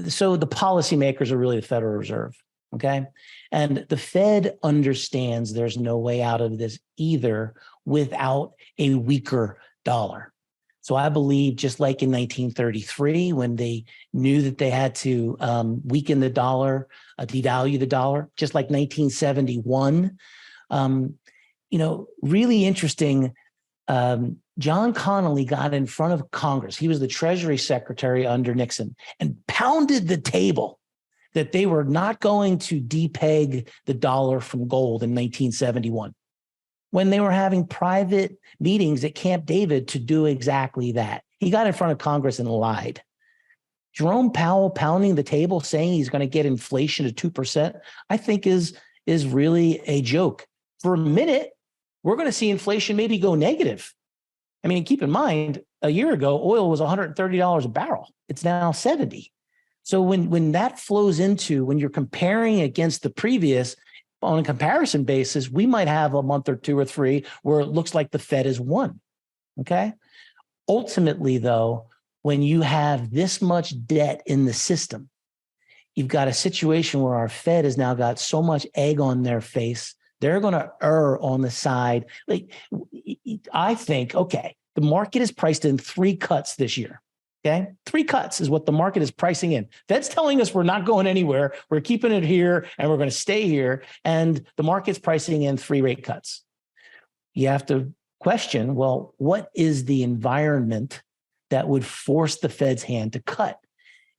So the policymakers are really the Federal Reserve, okay? And the Fed understands there's no way out of this either without a weaker dollar. So I believe, just like in 1933, when they knew that they had to weaken the dollar, devalue the dollar, just like 1971, really interesting. John Connally got in front of Congress. He was the Treasury Secretary under Nixon and pounded the table that they were not going to depeg the dollar from gold in 1971, when they were having private meetings at Camp David to do exactly that. He got in front of Congress and lied. Jerome Powell pounding the table saying he's going to get inflation to 2%, I think is really a joke. For a minute, we're going to see inflation maybe go negative. I mean, keep in mind, a year ago, oil was $130 a barrel. It's now 70. So when that flows into, when you're comparing against the previous, on a comparison basis, we might have a month or two or three where it looks like the Fed has won, okay? Ultimately, though, when you have this much debt in the system, you've got a situation where our Fed has now got so much egg on their face, they're going to err on the side. Like, I think, okay, the market is priced in 3 cuts this year. Okay, 3 cuts is what the market is pricing in. Fed's telling us we're not going anywhere. We're keeping it here and we're going to stay here. And the market's pricing in 3 rate cuts. You have to question, well, what is the environment that would force the Fed's hand to cut?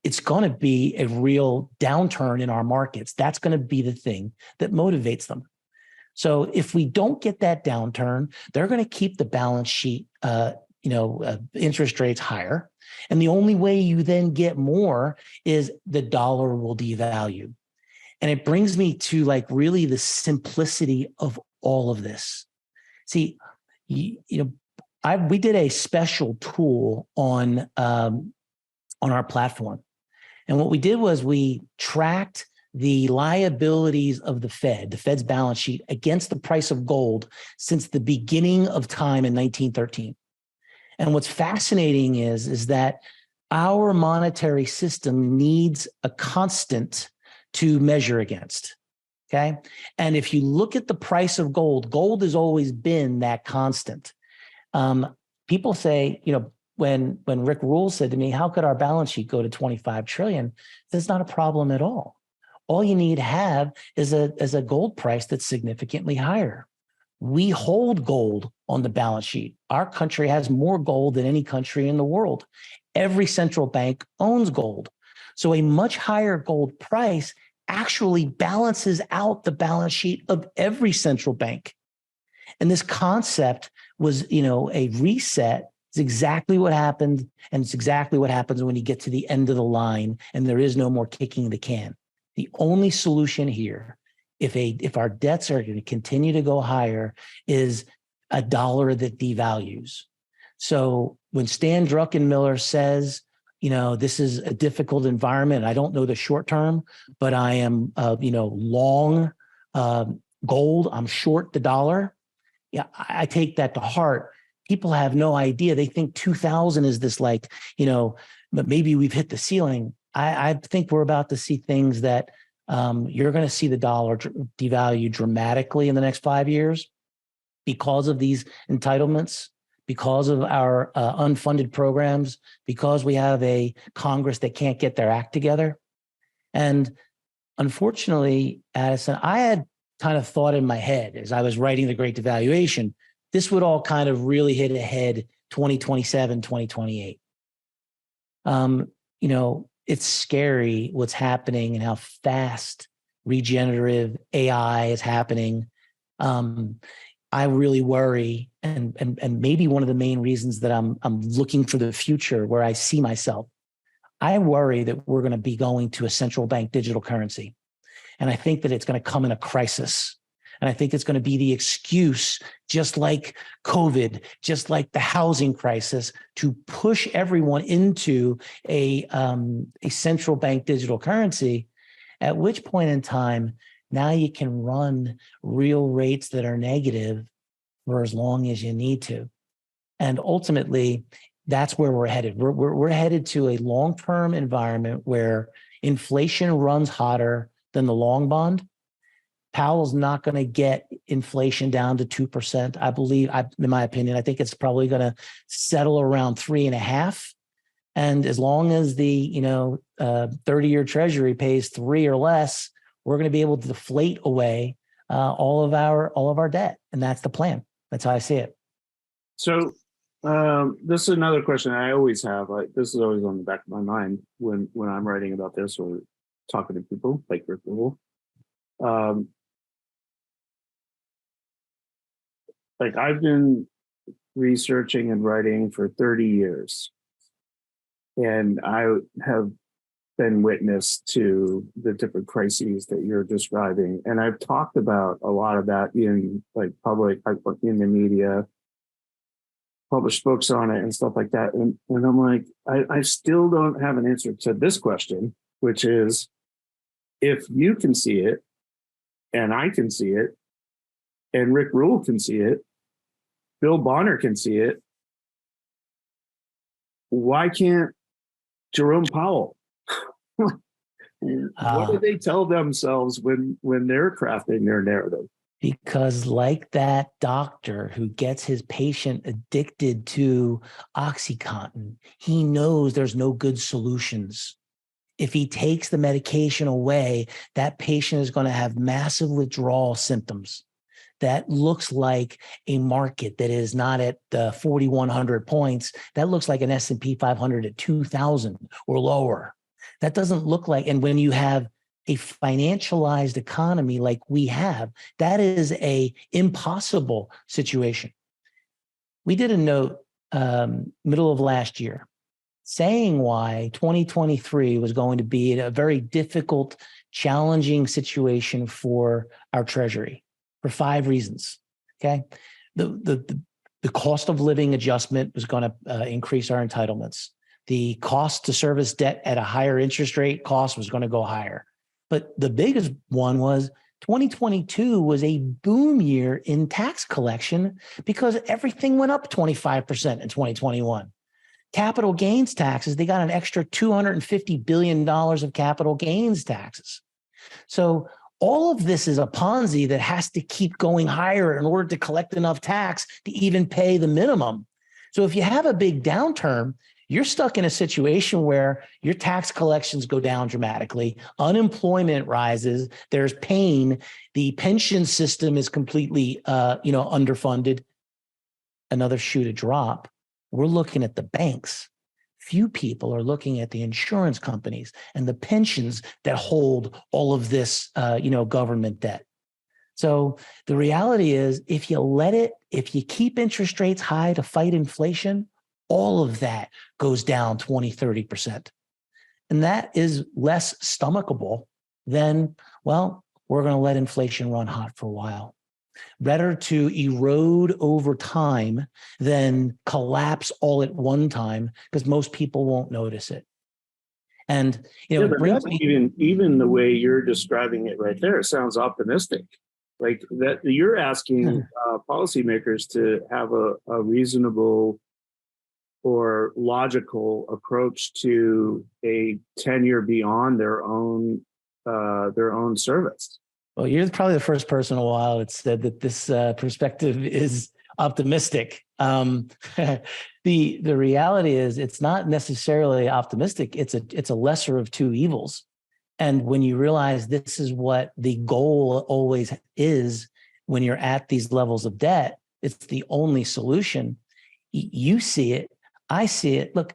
It's going to be a real downturn in our markets. That's going to be the thing that motivates them. So if we don't get that downturn, they're going to keep the balance sheet, interest rates higher. And the only way you then get more is the dollar will devalue. And it brings me to like really the simplicity of all of this. See, we did a special tool on our platform. And what we did was we tracked the liabilities of the Fed's balance sheet against the price of gold since the beginning of time in 1913. And what's fascinating is that our monetary system needs a constant to measure against, okay? And if you look at the price of gold has always been that constant. People say, when Rick Rule said to me, how could our balance sheet go to 25 trillion? That's not a problem at all. All you need to have is a gold price that's significantly higher. We hold gold on the balance sheet. Our country has more gold than any country in the world. Every central bank owns gold. So a much higher gold price actually balances out the balance sheet of every central bank. And this concept was, a reset. It's exactly what happened. And it's exactly what happens when you get to the end of the line and there is no more kicking the can. The only solution here, if our debts are going to continue to go higher, is a dollar that devalues. So when Stan Druckenmiller says, this is a difficult environment, I don't know the short term, but I am, long gold, I'm short the dollar. Yeah, I take that to heart. People have no idea. They think 2000 is this but maybe we've hit the ceiling. I think we're about to see things that you're going to see the dollar devalue dramatically in the next 5 years because of these entitlements, because of our unfunded programs, because we have a Congress that can't get their act together. And unfortunately, Addison, I had kind of thought in my head as I was writing The Great Devaluation, this would all kind of really hit ahead 2027, 2028. It's scary what's happening and how fast regenerative AI is happening. I really worry, and maybe one of the main reasons that I'm looking for the future where I see myself, I worry that we're going to be going to a central bank digital currency. And I think that it's going to come in a crisis. And I think it's going to be the excuse, just like COVID, just like the housing crisis, to push everyone into a central bank digital currency, at which point in time, now you can run real rates that are negative for as long as you need to. And ultimately, that's where we're headed. We're headed to a long-term environment where inflation runs hotter than the long bond. Powell's not going to get inflation down to 2%. I believe, in my opinion, I think it's probably going to settle around 3.5%. And as long as the 30-year Treasury pays 3 or less, we're going to be able to deflate away all of our debt, and that's the plan. That's how I see it. So this is another question I always have. This is always on the back of my mind when I'm writing about this or talking to people like Rick Rule. Like I've been researching and writing for 30 years, and I have been witness to the different crises that you're describing. And I've talked about a lot of that in like public, in the media, published books on it and stuff like that. And I'm like, I still don't have an answer to this question, which is, if you can see it and I can see it and Rick Rule can see it, Bill Bonner can see it, why can't Jerome Powell? What do they tell themselves when they're crafting their narrative? Because like that doctor who gets his patient addicted to Oxycontin, he knows there's no good solutions. If he takes the medication away, that patient is going to have massive withdrawal symptoms. That looks like a market that is not at 4,100 points. That looks like an S&P 500 at 2,000 or lower. That doesn't look like, and when you have a financialized economy like we have, that is a impossible situation. We did a note middle of last year saying why 2023 was going to be a very difficult, challenging situation for our Treasury for 5 reasons. Okay, the cost of living adjustment was going to increase our entitlements. The cost to service debt at a higher interest rate cost was going to go higher. But the biggest one was 2022 was a boom year in tax collection because everything went up 25% in 2021. Capital gains taxes, they got an extra $250 billion of capital gains taxes. So all of this is a Ponzi that has to keep going higher in order to collect enough tax to even pay the minimum. So if you have a big downturn, you're stuck in a situation where your tax collections go down dramatically, unemployment rises, there's pain, the pension system is completely underfunded. Another shoe to drop. We're looking at the banks. Few people are looking at the insurance companies and the pensions that hold all of this government debt. So the reality is, if you keep interest rates high to fight inflation, all of that goes down 20, 30%. And that is less stomachable than, well, we're going to let inflation run hot for a while. Better to erode over time than collapse all at one time, because most people won't notice it. And, but that's even the way you're describing it right there, it sounds optimistic. Like that you're asking policymakers to have a reasonable or logical approach to a tenure beyond their own service. Well, you're probably the first person in a while that said that this perspective is optimistic. The reality is, it's not necessarily optimistic. It's a lesser of two evils. And when you realize this is what the goal always is, when you're at these levels of debt, it's the only solution. You see it. I see it. Look,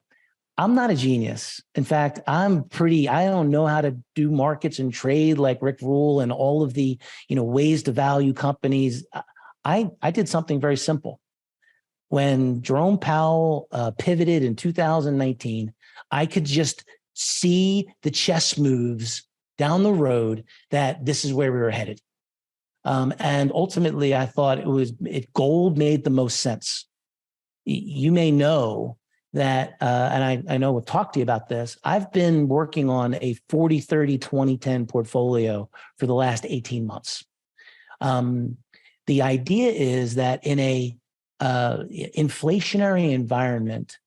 I'm not a genius. In fact, I don't know how to do markets and trade like Rick Rule and all of the, ways to value companies. I did something very simple. When Jerome Powell pivoted in 2019, I could just see the chess moves down the road that this is where we were headed. And ultimately, I thought gold made the most sense. You may know that, and I know we've talked to you about this, I've been working on a 40, 30, 20, 10 portfolio for the last 18 months. The idea is that in a inflationary environment,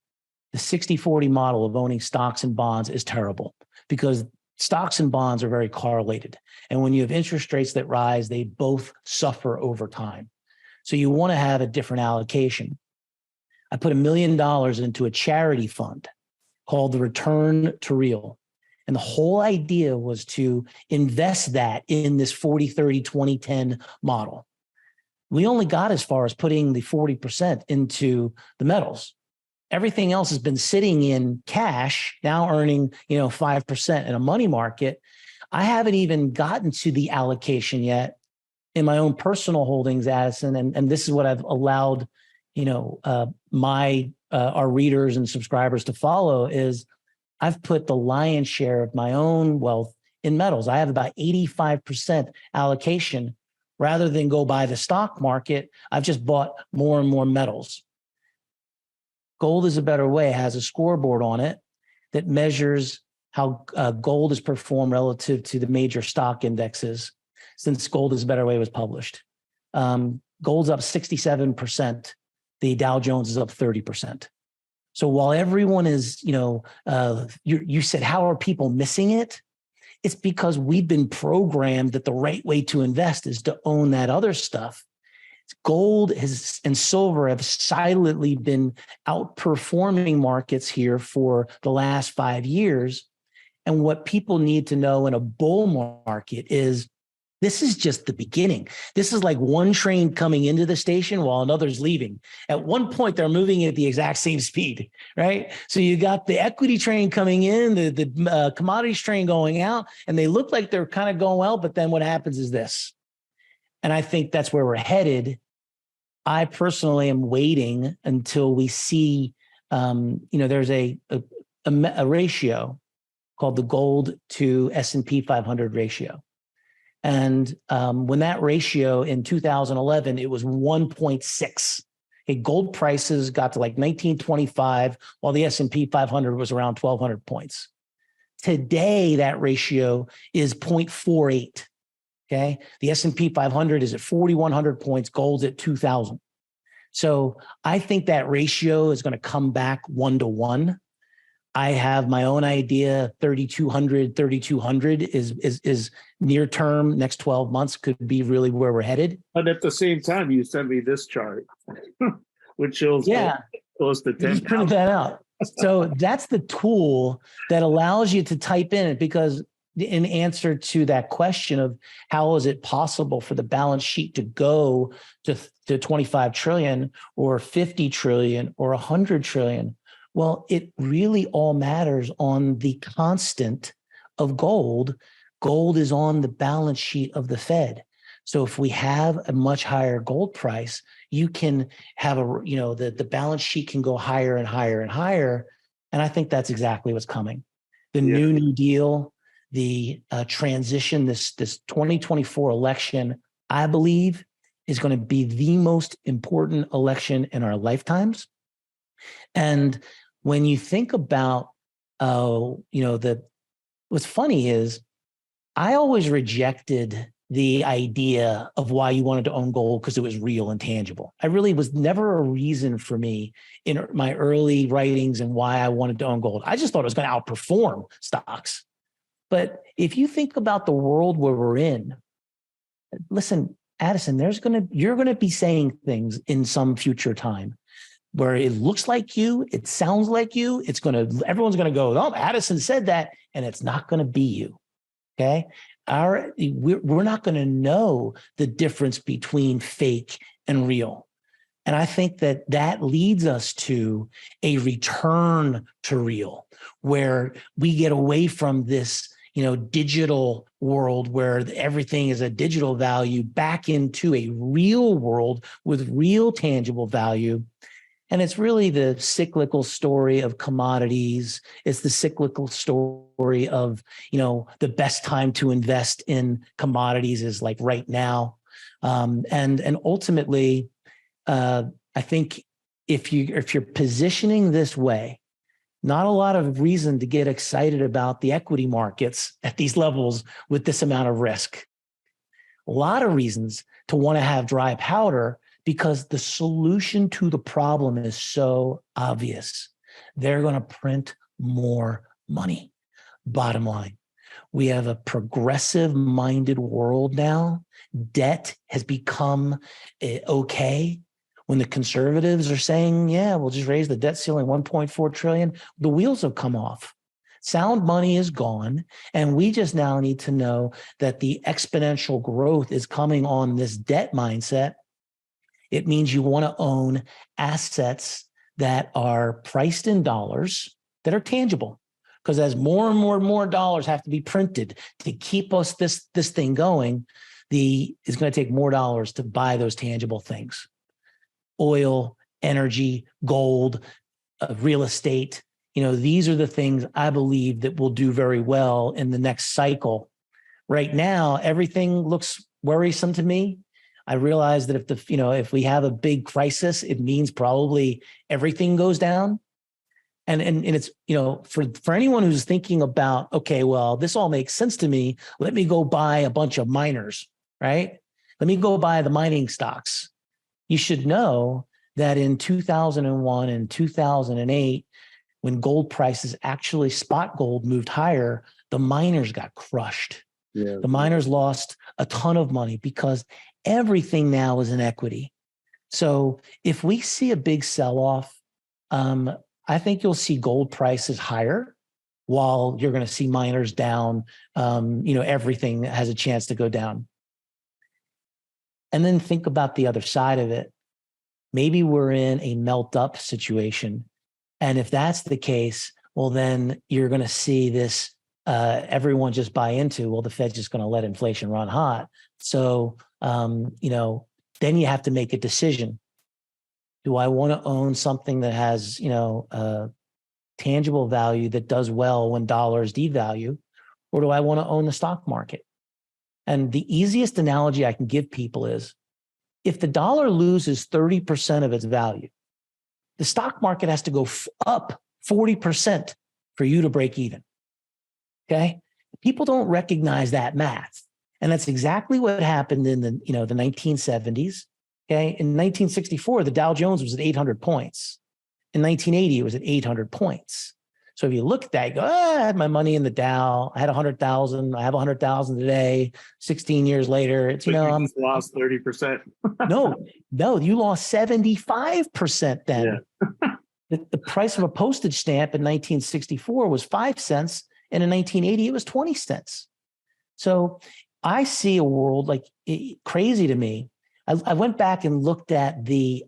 the 60-40 model of owning stocks and bonds is terrible because stocks and bonds are very correlated. And when you have interest rates that rise, they both suffer over time. So you want to have a different allocation. I put $1 million into a charity fund called the Return to Real. And the whole idea was to invest that in this 40, 30, 20, 10 model. We only got as far as putting the 40% into the metals. Everything else has been sitting in cash, now earning, 5% in a money market. I haven't even gotten to the allocation yet in my own personal holdings, Addison. And this is what I've allowed, our readers and subscribers to follow is I've put the lion's share of my own wealth in metals. I have about 85% allocation. Rather than go buy the stock market, I've just bought more and more metals. Gold is a better way. It has a scoreboard on it that measures how gold has performed relative to the major stock indexes since Gold is a Better Way was published. Gold's up 67%. The Dow Jones is up 30%. So while everyone is, you said, how are people missing it? It's because we've been programmed that the right way to invest is to own that other stuff. Gold and silver have silently been outperforming markets here for the last 5 years. And what people need to know in a bull market is this is just the beginning. This is like one train coming into the station while another's leaving. At one point, they're moving at the exact same speed, right? So you got the equity train coming in, the commodities train going out, and they look like they're kind of going well, but then what happens is this. And I think that's where we're headed. I personally am waiting until we see, there's a ratio called the gold to S&P 500 ratio. And when that ratio in 2011, it was 1.6. Okay, gold prices got to like 1925, while the S&P 500 was around 1,200 points. Today, that ratio is 0.48. Okay, the S&P 500 is at 4,100 points. Gold's at 2,000. So I think that ratio is going to come back 1-to-1. I have my own idea. 3,200 is near term. Next 12 months could be really where we're headed. But at the same time, you sent me this chart, which shows close to 10. Just printed that out. So that's the tool that allows you to type in it, because in answer to that question of how is it possible for the balance sheet to go to 25 trillion or 50 trillion or 100 trillion? Well, it really all matters on the constant of gold. Gold is on the balance sheet of the Fed. So if we have a much higher gold price, you can have the balance sheet can go higher and higher and higher. And I think that's exactly what's coming. The New Deal, the transition, this 2024 election, I believe, is going to be the most important election in our lifetimes. And when you think about, what's funny is I always rejected the idea of why you wanted to own gold because it was real and tangible. I really was never a reason for me in my early writings and why I wanted to own gold. I just thought it was going to outperform stocks. But if you think about the world where we're in, listen, Addison, you're going to be saying things in some future time where it looks like you, it sounds like you, everyone's going to go, oh, Addison said that, and it's not going to be you. Okay. We're not going to know the difference between fake and real. And I think that leads us to a return to real, where we get away from this, digital world where everything is a digital value, back into a real world with real tangible value. And it's really the cyclical story of commodities. It's the cyclical story of, the best time to invest in commodities is like right now. And ultimately, I think if you're positioning this way, not a lot of reason to get excited about the equity markets at these levels with this amount of risk. A lot of reasons to want to have dry powder because the solution to the problem is so obvious. They're going to print more money. Bottom line, we have a progressive-minded world now. Debt has become okay. When the conservatives are saying, yeah, we'll just raise the debt ceiling 1.4 trillion, the wheels have come off. Sound money is gone. And we just now need to know that the exponential growth is coming on this debt mindset. It means you want to own assets that are priced in dollars that are tangible. Because as more and more and more dollars have to be printed to keep us this thing going, it's going to take more dollars to buy those tangible things. Oil, energy, gold, real estate. These are the things I believe that will do very well in the next cycle. Right now, everything looks worrisome to me. I realize that if we have a big crisis, it means probably everything goes down. And it's, for anyone who's thinking about, okay, well, this all makes sense to me. Let me go buy a bunch of miners, right? Let me go buy the mining stocks. You should know that in 2001 and 2008, when gold prices actually spot gold moved higher, the miners got crushed. Yeah. The miners lost a ton of money because everything now is in equity. So if we see a big sell-off, I think you'll see gold prices higher while you're going to see miners down. Everything has a chance to go down. And then think about the other side of it. Maybe we're in a melt up situation. And if that's the case, well, then you're going to see this, everyone just buy into, well, the Fed's just going to let inflation run hot. So, then you have to make a decision. Do I want to own something that has, tangible value that does well when dollars devalue, or do I want to own the stock market? And the easiest analogy I can give people is if the dollar loses 30% of its value, the stock market has to go up 40% for you to break even. Okay. People don't recognize that math. And that's exactly what happened in the 1970s. Okay. In 1964, the Dow Jones was at 800 points. In 1980, it was at 800 points. So if you look at that, you go, I had my money in the Dow. I had 100,000. I have 100,000 today. 16 years later, it's, I'm lost 30%. No, you lost 75% then. Yeah. The price of a postage stamp in 1964 was 5 cents. And in 1980, it was 20 cents. So I see a world crazy to me. I went back and looked at the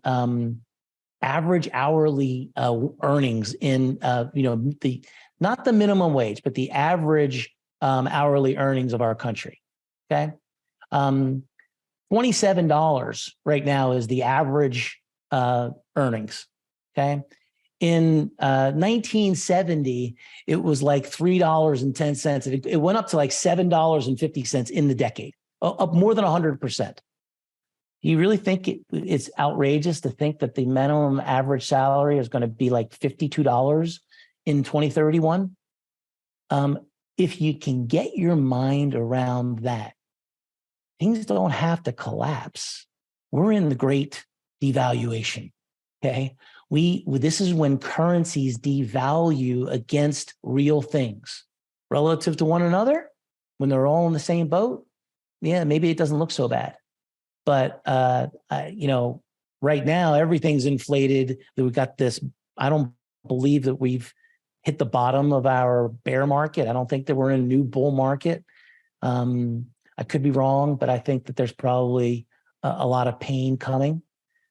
average hourly earnings in not the minimum wage, but the average hourly earnings of our country. Okay, $27 right now is the average earnings. Okay, in 1970 it was like $3.10. It went up to like $7.50 in the decade, up more than 100%. You really think it's outrageous to think that the minimum average salary is going to be like $52 in 2031? If you can get your mind around that, things don't have to collapse. We're in the Great Devaluation. Okay, this is when currencies devalue against real things relative to one another. When they're all in the same boat, yeah, maybe it doesn't look so bad. But, right now, everything's inflated. We've got this. I don't believe that we've hit the bottom of our bear market. I don't think that we're in a new bull market. I could be wrong, but I think that there's probably a lot of pain coming.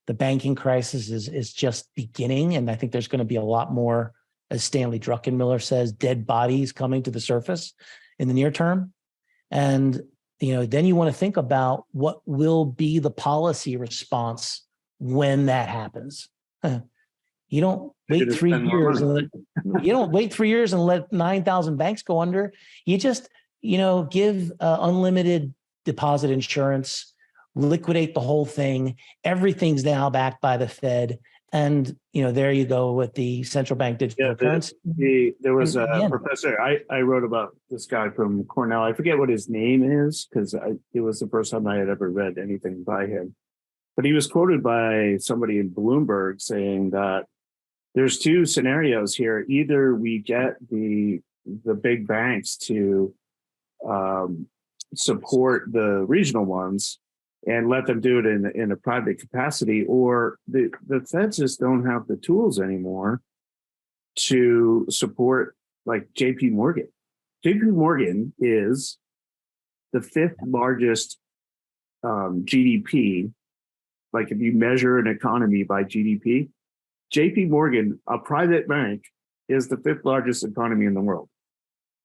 The banking crisis is just beginning. And I think there's going to be a lot more, as Stanley Druckenmiller says, dead bodies coming to the surface in the near term. And then you want to think about what will be the policy response when that happens. You don't wait 3 years. You don't wait 3 years and let 9,000 banks go under. You just, give unlimited deposit insurance, liquidate the whole thing. Everything's now backed by the Fed. And, there you go with the central bank digital currency. There was a professor, I wrote about this guy from Cornell. I forget what his name is because it was the first time I had ever read anything by him. But he was quoted by somebody in Bloomberg saying that there's two scenarios here. Either we get the big banks to support the regional ones and let them do it in a private capacity, or the Feds just don't have the tools anymore to support like JP Morgan. JP Morgan is the fifth largest GDP. Like if you measure an economy by GDP, JP Morgan, a private bank, is the fifth largest economy in the world.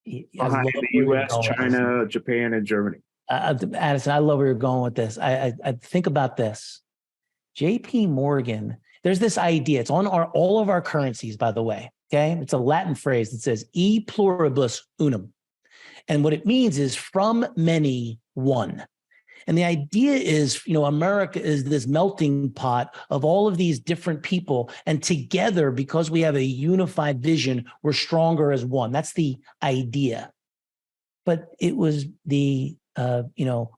Behind the US, China, Japan, and Germany. Addison, I love where you're going with this. I think about this. JP Morgan, there's this idea. It's on all of our currencies, by the way. Okay. It's a Latin phrase that says e pluribus unum. And what it means is from many, one. And the idea is, America is this melting pot of all of these different people. And together, because we have a unified vision, we're stronger as one. That's the idea. But it was the,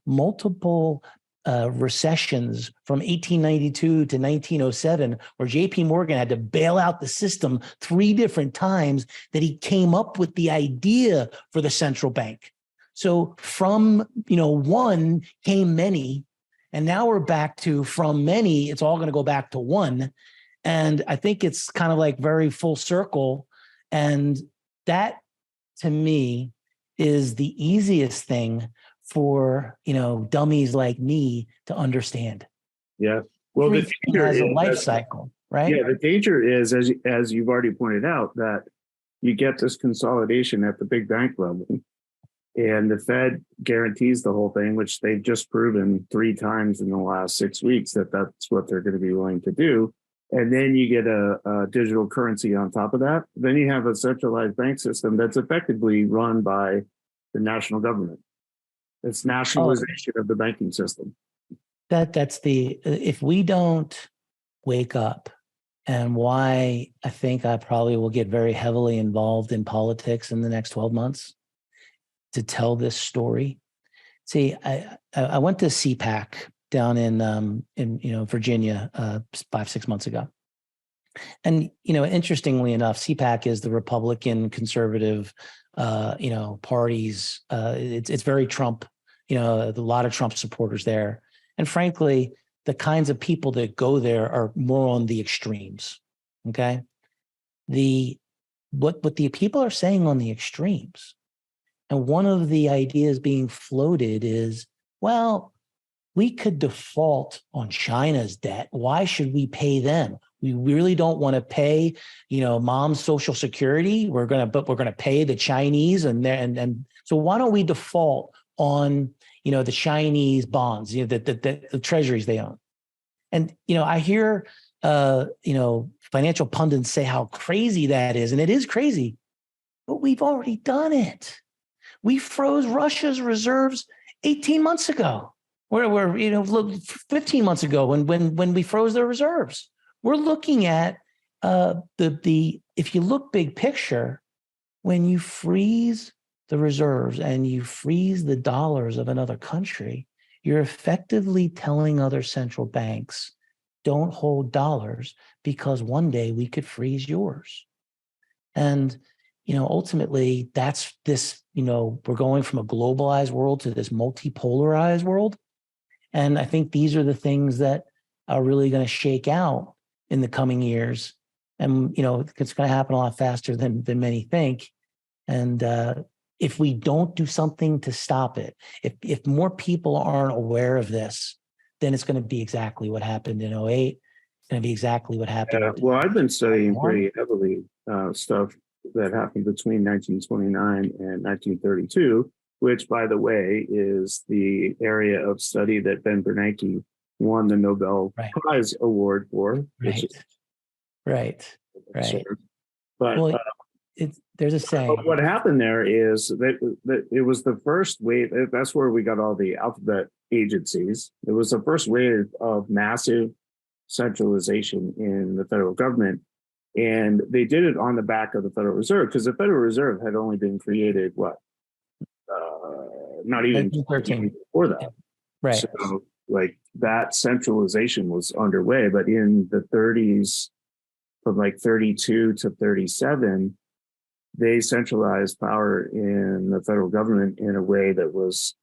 multiple recessions from 1892 to 1907, where JP Morgan had to bail out the system 3 different times, that he came up with the idea for the central bank. So from, one came many, and now we're back to from many, it's all going to go back to one. And I think it's kind of like very full circle. And that, to me, is the easiest thing for, dummies like me to understand. Yeah. Well, the danger has a life cycle, right? Yeah. The danger is, as you've already pointed out, that you get this consolidation at the big bank level. And the Fed guarantees the whole thing, which they've just proven 3 times in the last 6 weeks that that's what they're going to be willing to do. And then you get a digital currency on top of that. Then you have a centralized bank system that's effectively run by the national government. It's nationalization of the banking system. That's if we don't wake up, and why I think I probably will get very heavily involved in politics in the next 12 months, to tell this story. See, I went to CPAC down in Virginia 5-6 months ago, and interestingly enough, CPAC is the Republican conservative parties. It's very Trump. A lot of Trump supporters there, and frankly, the kinds of people that go there are more on the extremes. Okay, what the people are saying on the extremes. And one of the ideas being floated is, well, we could default on China's debt. Why should we pay them? We really don't want to pay, mom's Social Security. But we're gonna pay the Chinese, and so why don't we default on the Chinese bonds, the treasuries they own? And I hear financial pundits say how crazy that is, and it is crazy, but we've already done it. We froze Russia's reserves 18 months ago. We're 15 months ago when we froze their reserves. We're looking at if you look big picture, when you freeze the reserves and you freeze the dollars of another country, you're effectively telling other central banks, don't hold dollars because one day we could freeze yours. And ultimately, that's this, we're going from a globalized world to this multipolarized world. And I think these are the things that are really going to shake out in the coming years. And, it's going to happen a lot faster than many think. And if we don't do something to stop it, if more people aren't aware of this, then it's going to be exactly what happened in 2008. It's going to be exactly what happened. Well, I've been studying pretty heavily stuff that happened between 1929 and 1932, which, by the way, is the area of study that Ben Bernanke won the Nobel Prize Award for. Right. But there's a saying. But what happened there is that it was the first wave. That's where we got all the alphabet agencies. It was the first wave of massive centralization in the federal government. And they did it on the back of the Federal Reserve, because the Federal Reserve had only been created, not even 1913. before that. Right. So like that centralization was underway, but in the 30s, from like 32 to 37, they centralized power in the federal government in a way that was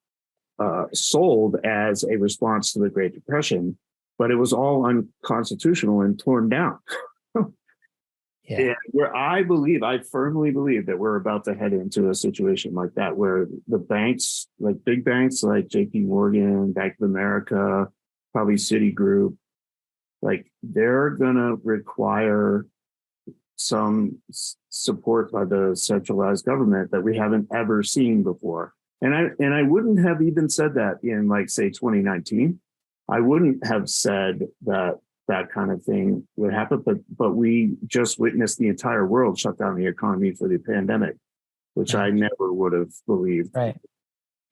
sold as a response to the Great Depression, but it was all unconstitutional and torn down. Yeah. And where I firmly believe that we're about to head into a situation like that, where the banks, like big banks like JP Morgan, Bank of America, probably Citigroup, like they're going to require some support by the centralized government that we haven't ever seen before. And I wouldn't have even said that in like, say, 2019. I wouldn't have said that kind of thing would happen, but we just witnessed the entire world shut down the economy for the pandemic, which I never would have believed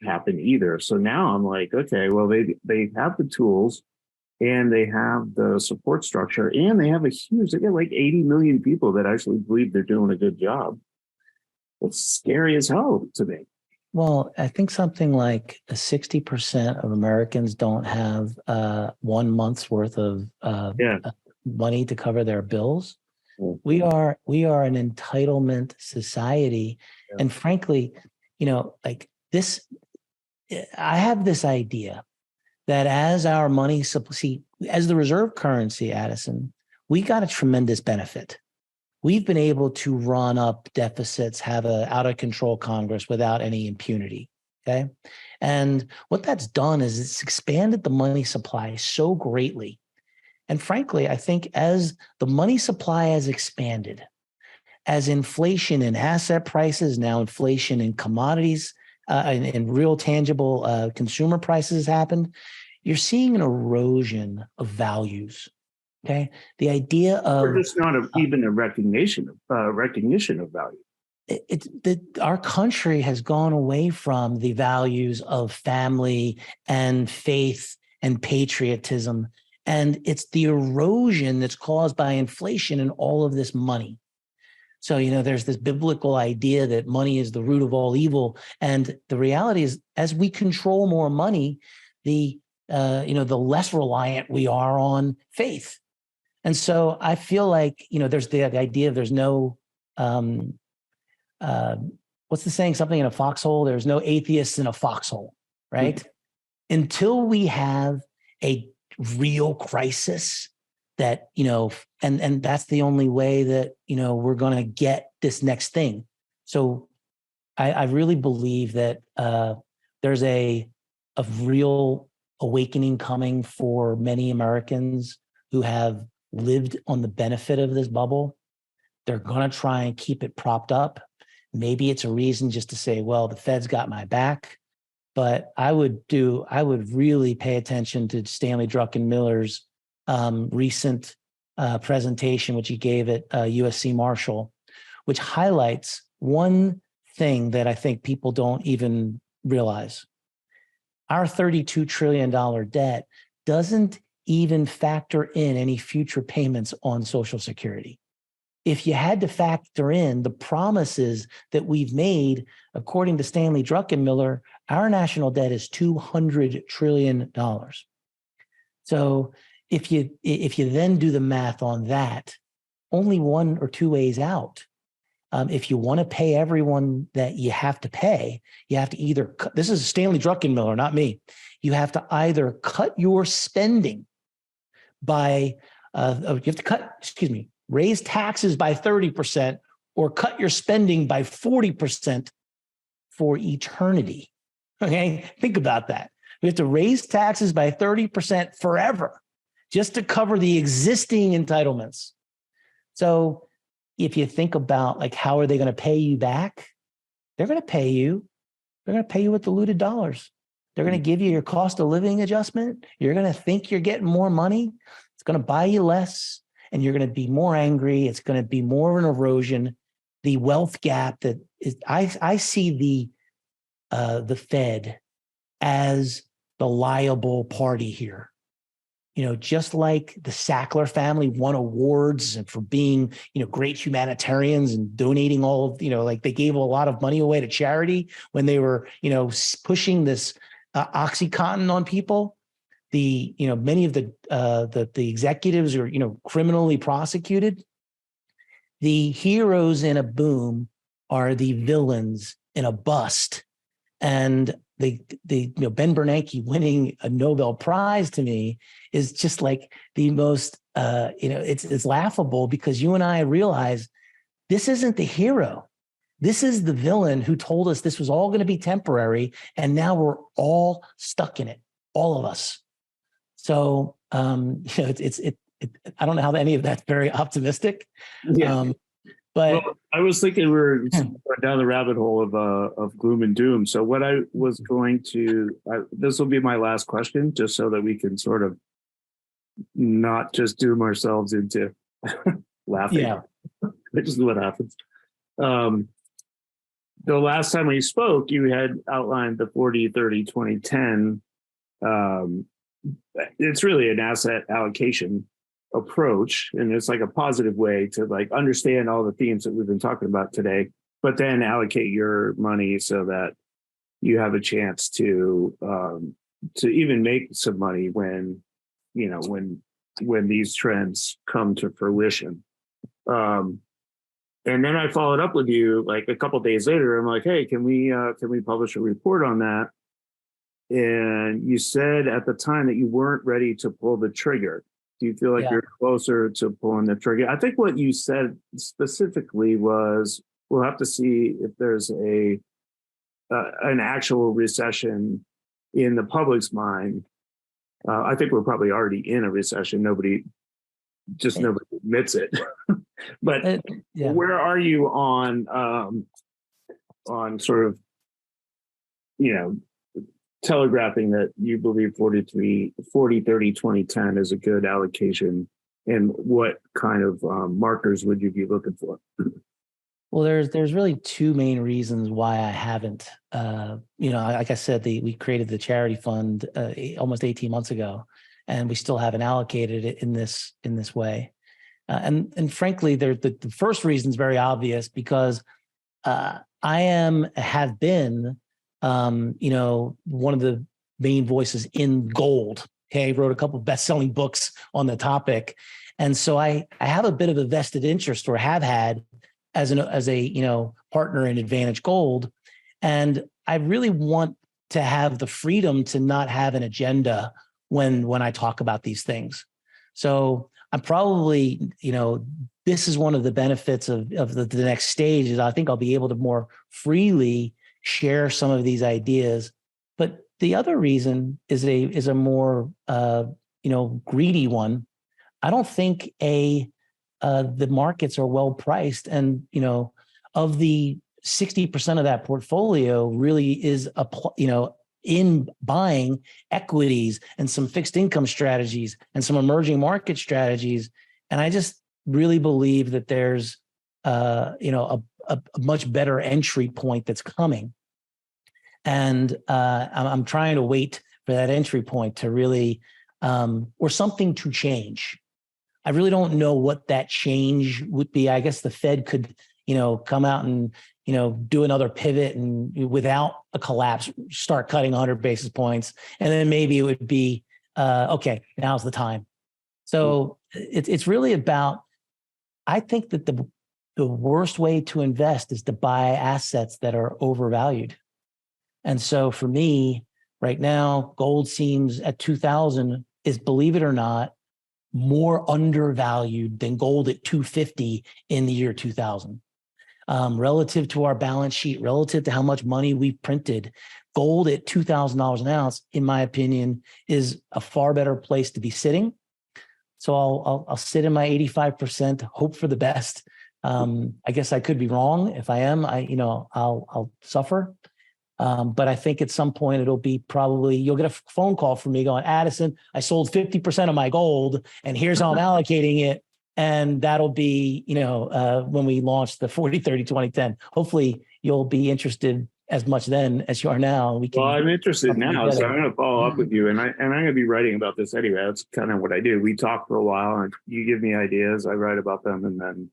happened either. So now I'm like, okay, well, they have the tools and they have the support structure and they have they got like 80 million people that actually believe they're doing a good job. It's scary as hell to me. Well, I think something like 60% of Americans don't have 1 month's worth of money to cover their bills. We are an entitlement society, and frankly, like this, I have this idea that as our money, as the reserve currency, Addison, we got a tremendous benefit. We've been able to run up deficits, have an out of control Congress without any impunity. Okay. And what that's done is it's expanded the money supply so greatly. And frankly, I think as the money supply has expanded, as inflation in asset prices, now inflation in commodities, and real tangible consumer prices happened, you're seeing an erosion of values. Okay, the idea of just not even a recognition of value. Our country has gone away from the values of family and faith and patriotism, and it's the erosion that's caused by inflation and all of this money. So there's this biblical idea that money is the root of all evil, and the reality is, as we control more money, the less reliant we are on faith. And so I feel like, there's the idea of there's no, what's the saying? Something in a foxhole. There's no atheists in a foxhole, right? Mm-hmm. Until we have a real crisis that, and that's the only way that, we're going to get this next thing. So I really believe that there's a real awakening coming for many Americans who have lived on the benefit of this bubble. They're going to try and keep it propped up. Maybe it's a reason just to say, well, the Fed's got my back. But I would really pay attention to Stanley Druckenmiller's recent presentation, which he gave at USC Marshall, which highlights one thing that I think people don't even realize. Our $32 trillion debt doesn't even factor in any future payments on Social Security. If you had to factor in the promises that we've made, according to Stanley Druckenmiller, our national debt is $200 trillion. So if you then do the math on that, only one or two ways out. If you want to pay everyone that you have to pay, you have to either this is Stanley Druckenmiller, not me. You have to either cut your spending by raise taxes by 30% or cut your spending by 40% for eternity. Okay, think about that. We have to raise taxes by 30% forever just to cover the existing entitlements. So if you think about like, how are they going to pay you back? They're going to pay you with diluted dollars. They're going to give you your cost of living adjustment. You're going to think you're getting more money. It's going to buy you less, and you're going to be more angry. It's going to be more of an erosion. the wealth gap that is, I see the Fed as the liable party here. Just like the Sackler family won awards and for being, great humanitarians and donating all of, like they gave a lot of money away to charity when they were, pushing this Oxycontin on people. Many of the executives are, criminally prosecuted. The heroes in a boom are the villains in a bust. And Ben Bernanke winning a Nobel Prize to me is just like the most, it's laughable because you and I realize this isn't the hero. This is the villain who told us this was all going to be temporary. And now we're all stuck in it, all of us. So, I don't know how any of that's very optimistic. Yeah. But well, I was thinking we're down the rabbit hole of gloom and doom. So what I was going to, this will be my last question, just so that we can sort of not just doom ourselves into laughing. Yeah. Which is what happens. The last time we spoke, you had outlined the 40, 30, 20, 10. It's really an asset allocation approach, and it's like a positive way to like understand all the themes that we've been talking about today, but then allocate your money so that you have a chance to even make some money when these trends come to fruition. And then I followed up with you like a couple of days later. I'm like, hey, can we publish a report on that? And you said at the time that you weren't ready to pull the trigger. Do you feel like you're closer to pulling the trigger? I think what you said specifically was we'll have to see if there's an actual recession in the public's mind. I think we're probably already in a recession. Nobody admits it. But where are you on sort of, telegraphing that you believe 40, 30, 20, 10 is a good allocation, and what kind of markers would you be looking for? Well, there's really two main reasons why I haven't. Like I said, we created the charity fund almost 18 months ago, and we still haven't allocated it in this way. And frankly, the first reason is very obvious because I have been one of the main voices in gold. Okay, I wrote a couple of best-selling books on the topic, and so I have a bit of a vested interest, or have had, as a partner in Advantage Gold, and I really want to have the freedom to not have an agenda when I talk about these things. So I'm probably, this is one of the benefits of the next stage is I think I'll be able to more freely share some of these ideas. But the other reason is a more greedy one. I don't think the markets are well priced, and of the 60% of that portfolio really is in buying equities and some fixed income strategies and some emerging market strategies. And I just really believe that there's a much better entry point that's coming. And I'm trying to wait for that entry point to really, or something to change. I really don't know what that change would be. I guess the Fed could, come out and, do another pivot and without a collapse, start cutting 100 basis points. And then maybe it would be, okay, now's the time. So it's really about, I think that the worst way to invest is to buy assets that are overvalued. And so for me right now, gold seems at 2000 is, believe it or not, more undervalued than gold at 250 in the year 2000. Relative to our balance sheet, relative to how much money we've printed, gold at $2,000 an ounce, in my opinion, is a far better place to be sitting. So I'll sit in my 85%, hope for the best. I guess I could be wrong. If I am, I'll suffer. But I think at some point it'll be probably, you'll get a phone call from me going, Addison, I sold 50% of my gold and here's how I'm allocating it. And that'll be, when we launch the 40, 30, 20, 10. Hopefully you'll be interested as much then as you are now. Well, I'm interested now, so I'm going to follow up with you, and I'm going to be writing about this anyway. That's kind of what I do. We talk for a while, and you give me ideas, I write about them, and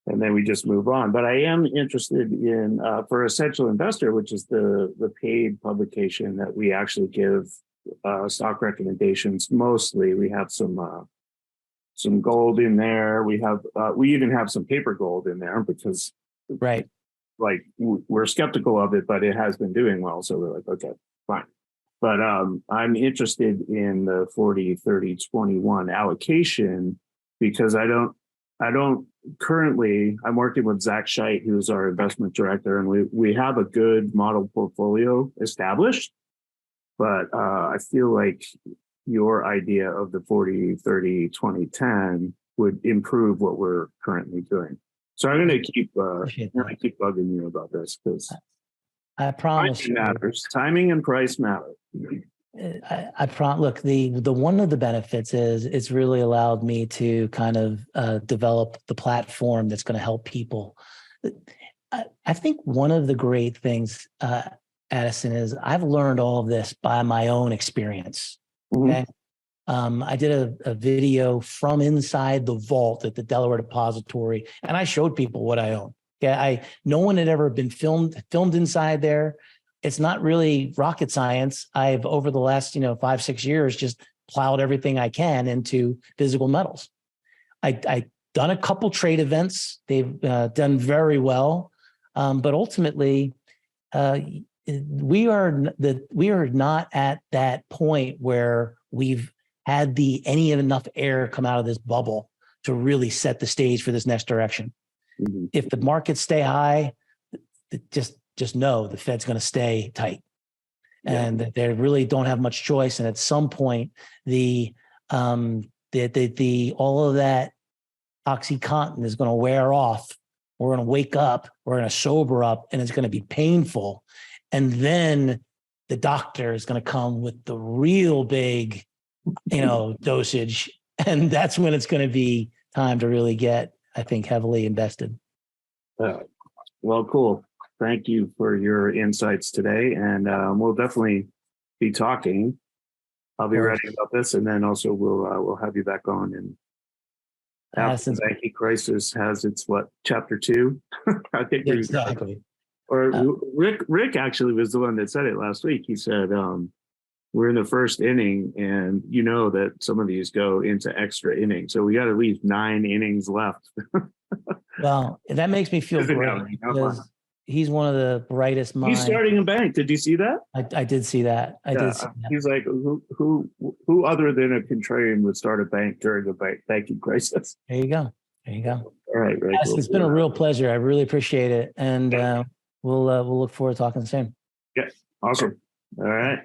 then we just move on. But I am interested in for Essential Investor, which is the paid publication that we actually give stock recommendations. Mostly, we have some gold in there. We even have some paper gold in there because right. Like we're skeptical of it, but it has been doing well. So we're like, okay, fine. But I'm interested in the 40, 30, 21 allocation because I don't currently, I'm working with Zach Scheit, who's our investment director, and we have a good model portfolio established. But I feel like your idea of the 40, 30, 20, 10 would improve what we're currently doing. So I'm going to keep bugging you about this because I promise you, matters. Timing and price matter. Look, the one of the benefits is it's really allowed me to kind of develop the platform that's going to help people. I think one of the great things, Addison, is I've learned all of this by my own experience. Okay. I did a video from inside the vault at the Delaware Depository, and I showed people what I own. Yeah, no one had ever been filmed inside there. It's not really rocket science. I've over the last 5-6 years just plowed everything I can into physical metals. I done a couple trade events. They've done very well, but ultimately, we are not at that point where we've had enough air come out of this bubble to really set the stage for this next direction. Mm-hmm. If the markets stay high, just know the Fed's going to stay tight, and that they really don't have much choice. And at some point, the all of that Oxycontin is going to wear off. We're going to wake up. We're going to sober up, and it's going to be painful. And then the doctor is going to come with the real big dosage. And that's when it's going to be time to really get, I think, heavily invested. Well, cool. Thank you for your insights today. And we'll definitely be talking. I'll be writing about this, and then also we'll have you back on. And after the banking crisis has its chapter 2? I think exactly. Or Rick actually was the one that said it last week. He said, we're in the first inning, and that some of these go into extra innings. So we got at least 9 innings left. Well, that makes me feel great because he's one of the brightest minds. He's starting a bank. Did you see that? I did see that. I did see that. He's like, who other than a contrarian would start a bank during a banking crisis? There you go. All right. Very cool. It's been a real pleasure. I really appreciate it. And we'll look forward to talking soon. Yeah. Awesome. All right.